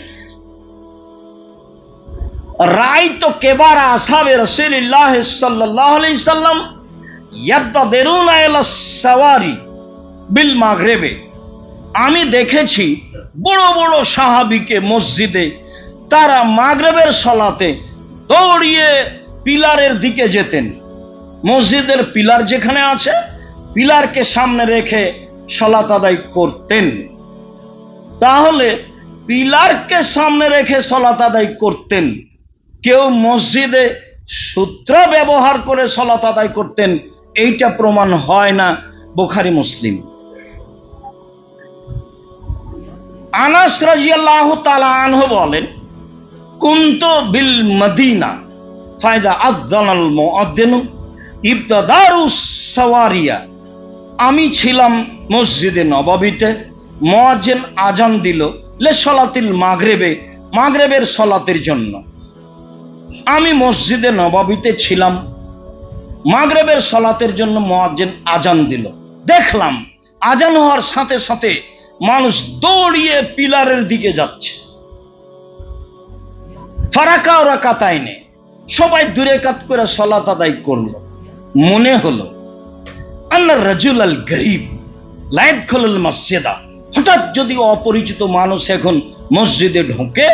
রাআইতু কিবারা আসহাবে রাসূলিল্লাহ সাল্লাল্লাহু আলাইহি সাল্লাম ইয়াবতাদিরুনা ইলা সাওয়ারি বিল মাগরিবে, আমি দেখেছি বড় বড় সাহাবীকে মসজিদে তারা মাগরিবের সালাতে দৌড়িয়ে পিলারের দিকে যেতেন। মসজিদের পিলার যেখানে আছে, পিলারকে সামনে রেখে সালাত আদায় করতেন। তাহলে পিলারকে সামনে রেখে সালাত আদায় করতেন, কেউ মসজিদে সূত্র ব্যবহার করে সালাত আদায় করতেন, এইটা প্রমাণ হয় না। বুখারী মুসলিম। আনাস রাদিয়াল্লাহু তাআলা আনহু বলেন, কুনতু বিল মদিনা ফায়দা আযানাল মুআদ্দিনু ইবতাদারুস সাওয়ারিয়া, আমি ছিলাম মসজিদে নববীতে, মুয়াজ্জিন আজান দিল লে সালাতিল মাগরিবে, মাগরিবের সালাতের জন্য। আমি মসজিদে নববীতে ছিলাম, মাগরিবের সালাতের জন্য মুয়াজ্জিন আজান দিল, দেখলাম আজান হওয়ার সাথে সাথে মানুষ দৌড়িয়ে পিলারের দিকে যাচ্ছে। ফারাকা রাকাতাইনে, সবাই 2 রাকাত করে সালাত আদায় করলো। মনে হলো আন্না রাজুলাল গরীব লা ইয়াদখুলুল মসজিদা, হঠাৎ যদি অপরিচিত মানুষ এখন মসজিদে ঢোকে,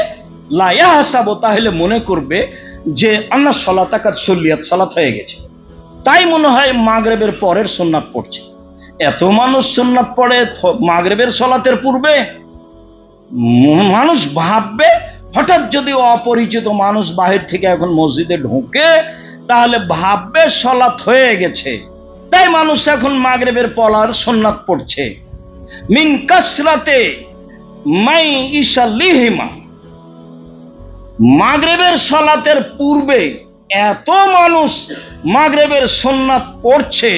লা ইয়াহসাবু, তাহলে মনে করবে যে আন্না সালাতাকাত সুল্লিয়াত, সালাত হয়ে গেছে, তাই মনে হয় মাগরিবের পরের সুন্নাত পড়ছে। এত মানুষ সুন্নাত পড়ে মাগরিবের সালাতের পূর্বে, মানুষ ভাববে হঠাৎ যদি অপরিচিত মানুষ বাহির থেকে এখন মসজিদে ঢোকে তাহলে ভাববে সালাত হয়ে গেছে, তাই প্রায় মানুষ এখন মাগরিবের পলার সুন্নাত পড়ছে। মিন কাসরাতে মাই ইসাল্লিহিমা, মাগরিবের সালাতের পূর্বে এত মানুষ মাগরিবের সুন্নাত পড়ছে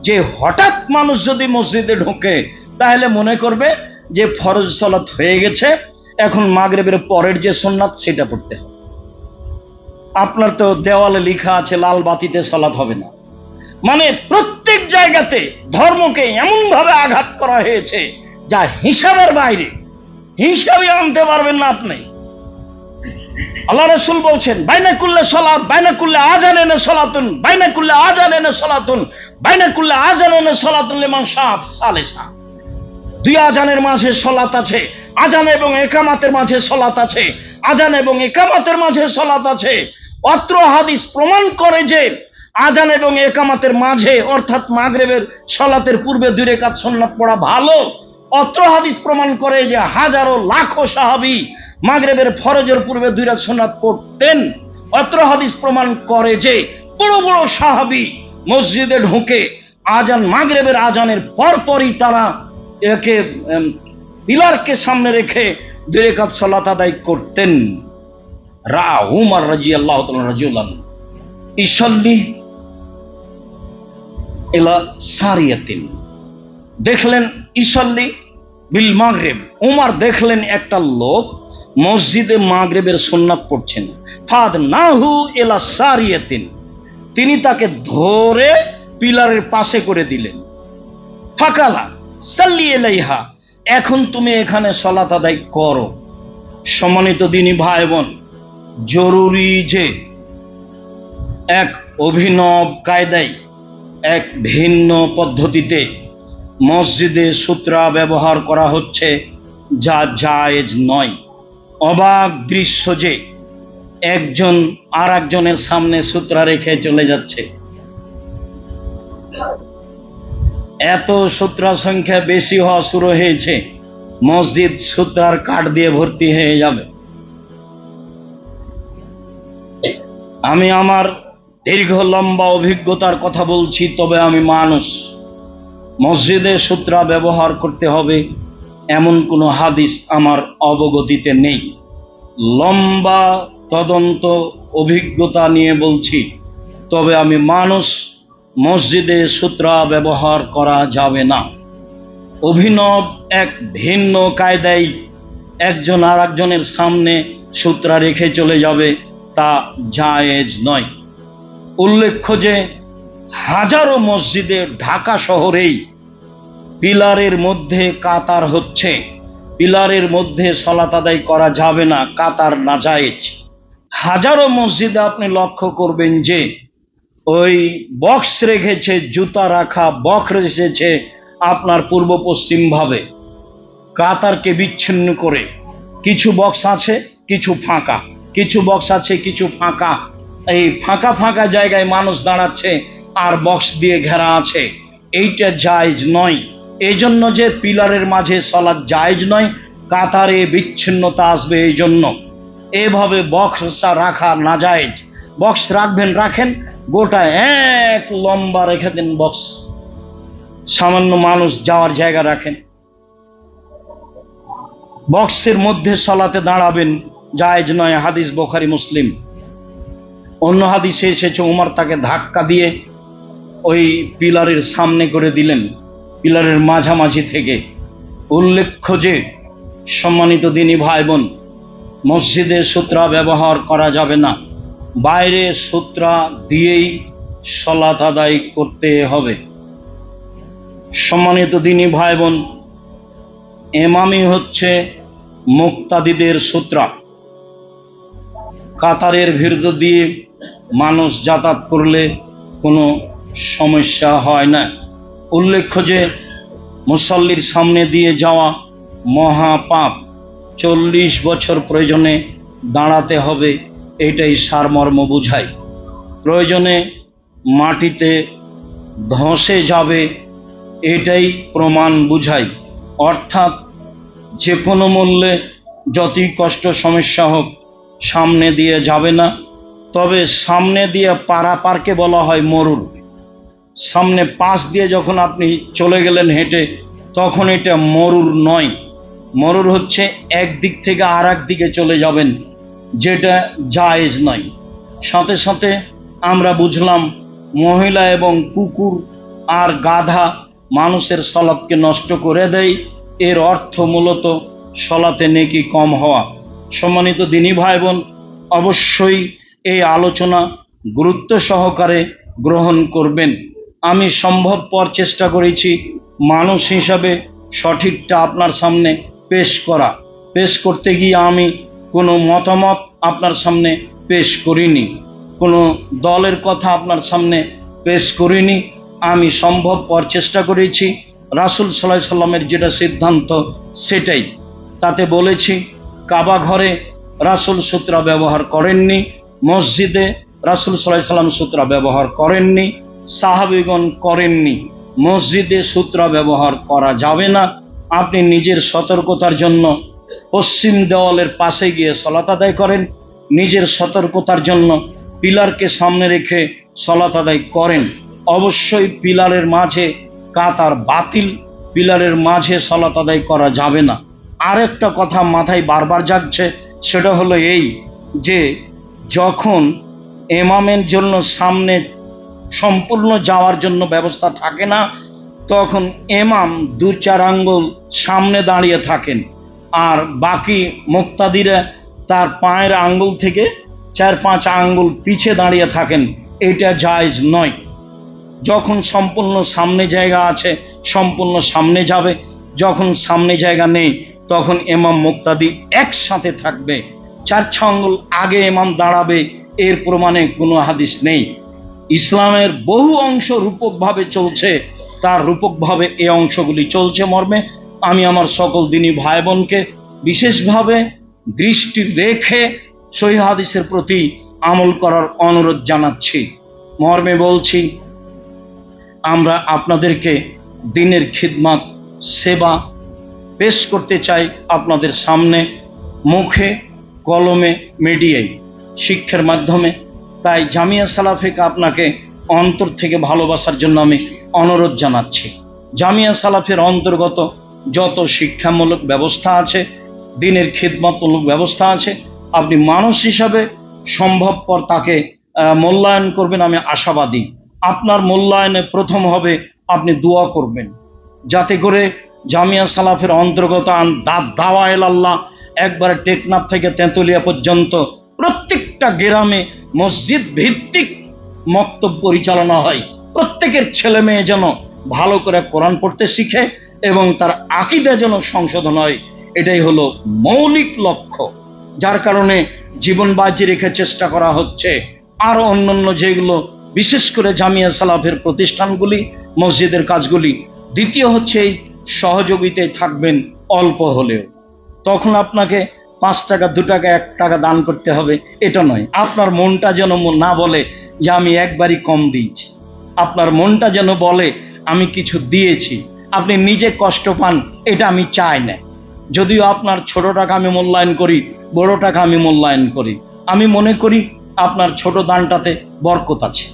যে হঠাৎ মানুষ যদি মসজিদে ঢোকে তাহলে মনে করবে যে ফরজ সালাত হয়ে গেছে, এখন মাগরিবের পরের যে সুন্নাত সেটা পড়তে হবে। আপনার তো দেওয়ালে লেখা আছে লাল বাতিতে সালাত হবে না। মানে প্রত্যেক জায়গাতে ধর্মকে এমন ভাবে আঘাত করা হয়েছে যা হিসাবের বাইরে, হিসাবে আনতে পারবেন না আপনি। আল্লাহ রাসূল বলছেন বাইনা কুল্লে সালাত বাইনা কুল্লে আযান এনে সালাতুন বাইনা কুল্লে আযান এনে সালাতুন বাইনা কুল্লে আযান এনে সালাতুন লিমান শাআব সালিসা। দুই আযানের মাঝে সালাত আছে, আযান এবং ইকামাতের মাঝে সালাত আছে, আযান এবং ইকামাতের মাঝে সালাত আছে। অত্র হাদিস প্রমাণ করে যে আযান এবং ইকামাতের মাঝে অর্থাৎ মাগরিবের সালাতের পূর্বে 2 রাকাত সুন্নাত পড়া ভালো। অত্র হাদিস প্রমাণ করে যে হাজারো লাখো সাহাবী মাগরিবের ফরজের পূর্বে 2 রাকাত সুন্নাত পড়তেন। অত্র হাদিস প্রমাণ করে যে বড় বড় সাহাবী মসজিদে ঢুকে আযান মাগরিবের আযানের পরপরই তারা একে পিলারকে সামনে রেখে 2 রাকাত সালাত আদায় করতেন। রা উমর রাদিয়াল্লাহু তাআলা রাজুলান ইসাল্লি ইলা সারিয়াতিন, দেখলেন ইসাল্লি বিল মাগরিব, উমর দেখলেন একটা লোক মসজিদে মাগরিবের সুন্নাত পড়ছেন। ফাদনাহু ইলা সারিয়াতিন, তিনি তাকে ধরে পিলারের পাশে করে দিলেন। ফাকালা সাল্লি ইলাইহা, এখন তুমি এখানে সালাত আদায় করো। সম্মানিত দিনী ভাই বোন, জরুরি যে এক অভিনব কায়দায় এক ভিন্ন পদ্ধতিতে মসজিদে সূত্রা ব্যবহার করা হচ্ছে যা জায়েজ নয়। অবাক দৃশ্য যে একজন আর একজনের সামনে সূত্রা রেখে চলে যাচ্ছে। এত সূত্রা সংখ্যা বেশি হওয়া শুরু হয়েছে, মসজিদ সূত্রার কাঠ দিয়ে ভর্তি হয়ে যাবে। আমি আমার দীর্ঘ লম্বা অভিজ্ঞতার কথা বলছি, তবে আমি মানুষ। মসজিদে সূত্রা ব্যবহার করতে হবে এমন কোনো হাদিস আমার অবগতিতে নেই। লম্বা তদন্ত অভিজ্ঞতা নিয়ে বলছি, তবে আমি মানুষ। মসজিদে সূত্রা ব্যবহার করা যাবে না। অভিনব এক ভিন্ন কায়দায় একজন আর একজনের সামনে সূত্রা রেখে চলে যাবে, তা জায়েজ নয়। উল্লেখ্য যে হাজারো মসজিদে ঢাকা শহরেই পিলারের মধ্যে কাতার হচ্ছে। পিলারের মধ্যে সালাত আদায় করা যাবে না, কাতার নাজায়েজ। হাজারো মসজিদে আপনি লক্ষ্য করবেন যে ওই বক্স রেখেছে, জুতা রাখা বক্স রেখেছে আপনার পূর্ব পশ্চিম ভাবে, কাতারকে বিচ্ছিন্ন করে। কিছু বক্স আছে, কিছু ফাঁকা, কিছু বক্স আছে, কিছু ফাঁকা। এই ফাঁকা ফাঁকা জায়গায় মানুষ দাঁড়াচ্ছে আর বক্স দিয়ে ঘেরা আছে, এইটা জায়েজ নয়। এই জন্য যে পিলারের মাঝে সালাত জায়েজ নয়, কাতারে বিচ্ছিন্নতা আসবে। এই জন্য এভাবে বক্স রাখা নাজায়েজ। বক্স রাখবেন, রাখেন, গোটা এক লম্বা রেখে দিন বক্স, সামান্য মানুষ যাওয়ার জায়গা রাখেন। বক্সের মধ্যে সালাতে দাঁড়াবেন, জায়েজ নয়। হাদিস বুখারী মুসলিম। অন্য হাদিসে এসেছে উমর তাকে ধাক্কা দিয়ে ওই পিলারের সামনে করে দিলেন, পিলারের মাঝামাঝি থেকে। উল্লেখ্য যে সম্মানিত দিনী ভাই বোন, মসজিদে সূত্রা ব্যবহার করা যাবে না, বাইরে সূত্রা দিয়েই সালাত আদায় করতে হবে। সম্মানিত দিনী ভাই বোন, ইমামি হচ্ছে মুক্তাদিদের সূত্রা। কাতারের ভিড় দিয়ে মানুষ যাতায়াত করলে কোনো সমস্যা হয় না। উল্লেখ্য যে মুসল্লির সামনে দিয়ে যাওয়া মহাপাপ। 40 বছর প্রয়োজনে দাঁড়াতে হবে, এটাই সারমর্ম বুঝায়। প্রয়োজনে মাটিতে ধসে যাবে, এটাই প্রমাণ বুঝায়। অর্থাৎ যে কোনো মূল্যে যতই কষ্ট সমস্যা হোক সামনে দিয়ে যাবে না। তবে সামনে দিয়ে পারাপারকে বলা হয় মরুর। সামনে পাশ দিয়ে যখন আপনি চলে গেলেন হেঁটে, তখন এটা মরুর নয়। মরুর হচ্ছে একদিক থেকে আর এক দিকে চলে যাবেন, যেটা জায়েজ নয়। সাথে সাথে আমরা বুঝলাম মহিলা এবং কুকুর আর গাধা মানুষের সলাতকে নষ্ট করে দেয়। এর অর্থ মূলত সলাতে নেকি কম হওয়া। সম্মানিত দিনী ভাই বোন, অবশ্যই এই আলোচনা গুরুত্ব সহকারে গ্রহণ করবেন। আমি সম্ভবপর চেষ্টা করেছি মানুষ হিসাবে সঠিকটা আপনার সামনে পেশ করতে গিয়ে আমি কোনো মতামত আপনার সামনে পেশ করিনি, কোনো দলের কথা আপনার সামনে পেশ করিনি। আমি সম্ভবপর চেষ্টা করেছি রাসূল সাল্লাল্লাহু আলাইহি সাল্লামের যেটা সিদ্ধান্ত সেটাই। তাতে বলেছি কাবা ঘরে রাসূল সূত্রা ব্যবহার করেননি, মসজিদে রাসূল সাল্লাল্লাহু আলাইহি সাল্লাম সূত্রা ব্যবহার করেননি, সাহাবীগণ করেননি। মসজিদে সূত্রা ব্যবহার করা যাবে না। আপনি নিজের সতর্কতার জন্য পশ্চিম দেওয়ালের পাশে গিয়ে সালাত আদায় করেন, নিজের সতর্কতার জন্য পিলারকে সামনে রেখে সালাত আদায় করেন। অবশ্যই পিলারের মাঝে কাতার বাতিল, পিলারের মাঝে সালাত আদায় করা যাবে না। আরেকটা কথা মাথায় বারবার জাগছে, সেটা হলো এই যে যখন ইমামের জন্য সামনে সম্পূর্ণ যাওয়ার জন্য ব্যবস্থা থাকে না, তখন ইমাম 2-4 আঙ্গুল সামনে দাঁড়িয়ে থাকেন আর বাকি মুক্তাদিরা তার পায়ের আঙ্গুল থেকে 4-5 আঙ্গুল পিছে দাঁড়িয়ে থাকেন। এটা জায়েজ নয়। যখন সম্পূর্ণ সামনে জায়গা আছে সম্পূর্ণ সামনে যাবে, যখন সামনে জায়গা নেই তখন ইমাম মুক্তাদি একসাথে থাকবে। 4-6 আঙ্গুল আগে ইমাম দাঁড়াবে, এর প্রমাণে কোনো হাদিস নেই। ইসলামের বহু অংশ রূপকভাবে চলছে, তার রূপকভাবে এই অংশগুলি চলছে মর্মে আমি আমার সকল দিনী ভাই বোনকে বিশেষভাবে দৃষ্টি রেখে সহিহ হাদিসের প্রতি আমল করার অনুরোধ জানাচ্ছি। মর্মে বলছি, আমরা আপনাদেরকে দিনের খিদমত সেবা পেশ করতে চাই আপনাদের সামনে, মুখে কলমে মিডিয়ায় শিক্ষার মাধ্যমে। তাই জামিয়া সালাফিকে আপনাকে অন্তর থেকে ভালোবাসার জন্য আমি অনুরোধ জানাচ্ছি। জামিয়া সালাফের অন্তর্গত যত শিক্ষামূলক ব্যবস্থা আছে, দিনের খিদমতমূলক ব্যবস্থা আছে, আপনি মানুষ হিসাবে সম্ভবপর তাকে মূল্যায়ন করবেন। আমি আশাবাদী আপনার মূল্যায়নে প্রথম হবে আপনি দোয়া করবেন, যাতে করে জামিয়া সালাফের অন্তর্গত দাওয়া ইলাল্লাহ একবারে টেকনাফ থেকে তেঁতুলিয়া পর্যন্ত প্রত্যেকটা গ্রামে মসজিদ ভিত্তিক মক্তব পরিচালনা হয়। প্রত্যেকের ছেলে মেয়ে যেন ভালো করে কোরআন পড়তে শিখে এবং তার আকীদা যেন সংশোধন হয়, এটাই হলো মৌলিক লক্ষ্য। যার কারণে জীবন বাজি রেখে চেষ্টা করা হচ্ছে। আরো অন্যান্য যেগুলো বিশেষ করে জামিয়া সালাফের প্রতিষ্ঠানগুলি, মসজিদের কাজগুলি। দ্বিতীয় হচ্ছে এই সহযোগিতায় থাকবেন অল্প হলেও। তখন আপনাকে 5 টাকা 2 টাকা 1 টাকা দান করতে হবে এটা নয়। আপনার মনটা যেন না বলে যে আমি একবারই কম দিয়েছি, আপনার মনটা যেন বলে আমি কিছু দিয়েছি। আপনি নিজে কষ্ট পান, এটা আমি চাই না। যদিও আপনার ছোট টাকা আমি মূল্যায়ন করি, বড় টাকা আমি মূল্যায়ন করি। আমি মনে করি আপনার ছোট দানটাতে বরকত আছে,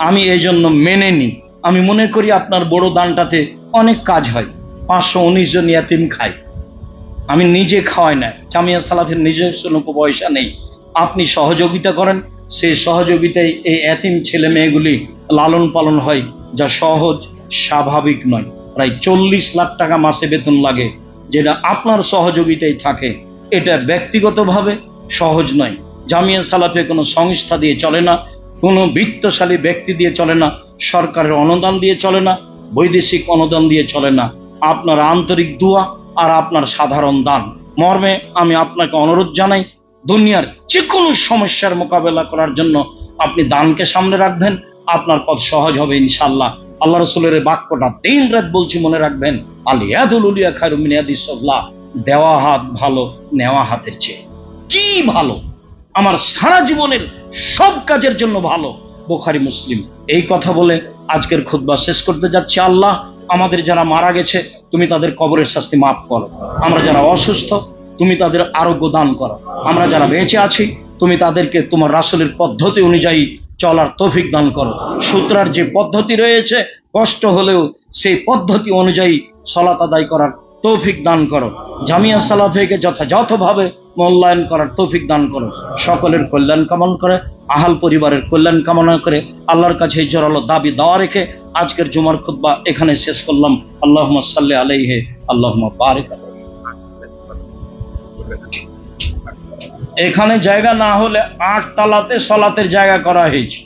আমি এই জন্য মেনে নিই। আমি মনে করি আপনার বড় দানটাতে অনেক কাজ হয়। 519 জন ইয়াতিম খায়, আমি নিজে খাওয়াই না। জামিয়া সালাফের নিজস্ব পয়সা নেই। আপনি সহযোগিতা করেন, সেই সহযোগিতায় এই এতিম ছেলে মেয়েগুলি লালন পালন হয়, যা সহজ স্বাভাবিক নয়। প্রায় 40 লাখ টাকা মাসে বেতন লাগে, যেটা আপনার সহযোগিতায় থাকে। এটা ব্যক্তিগতভাবে সহজ নয়। জামিয়া সালাফে কোনো সংস্থা দিয়ে চলে না, কোনো বিত্তশালী ব্যক্তি দিয়ে চলে না, সরকারের অনুদান দিয়ে চলে না, বৈদেশিক অনুদান দিয়ে চলে না। আপনার আন্তরিক দোয়া আর আপনার সাধারণ দান মর্মে আমি আপনাকে অনুরোধ জানাই, দুনিয়ার যে কোনো সমস্যার মোকাবেলা করার জন্য আপনি দানকে সামনে রাখবেন, আপনার পথ সহজ হবে ইনশাআল্লাহ। আল্লাহ রসুলের বাক্যটা দিন রাত বলছি, মনে রাখবেন, আল ইয়াদুল উলিয়া খায়রুম মিন ইয়াদিস সুফলা। দেওয়া হাত ভালো নেওয়া হাতের চেয়ে। কি ভালো? আমার সারা জীবনের সব কাজের জন্য ভালো। বুখারী মুসলিম। এই কথা বলে আজকের খুতবা শেষ করতে যাচ্ছি। আল্লাহ আমাদের যারা মারা গেছে তুমি তাদের কবরের শাস্তি মাফ করো। আমরা যারা অসুস্থ তুমি তাদের আরোগ্য দান করো। আমরা যারা বেঁচে আছি তুমি তাদেরকে তোমার রাসূলের পদ্ধতি অনুযায়ী চলার তৌফিক দান করো। সূত্রার যে পদ্ধতি রয়েছে কষ্ট হলেও সেই পদ্ধতি অনুযায়ী সালাত আদায় করার তৌফিক দান করো। জামিয়া সালাফিকে যথাযথভাবে মূল্যায়ন করার তৌফিক দান করো। সকলের কল্যাণ কামনা করে, আহাল পরিবারের কল্যাণ কামনা করে আল্লাহর কাছে এই জোরালো দাবি দেওয়া রেখে আজকের জুমার খুতবা এখানে শেষ করলাম। আল্লাহুম্মা সাল্লি আলাইহি, আল্লাহুম্মা বারিক আলাইহি। এখানে জায়গা না হলে 8 তলাতে সলাতের জায়গা করা হয়েছে।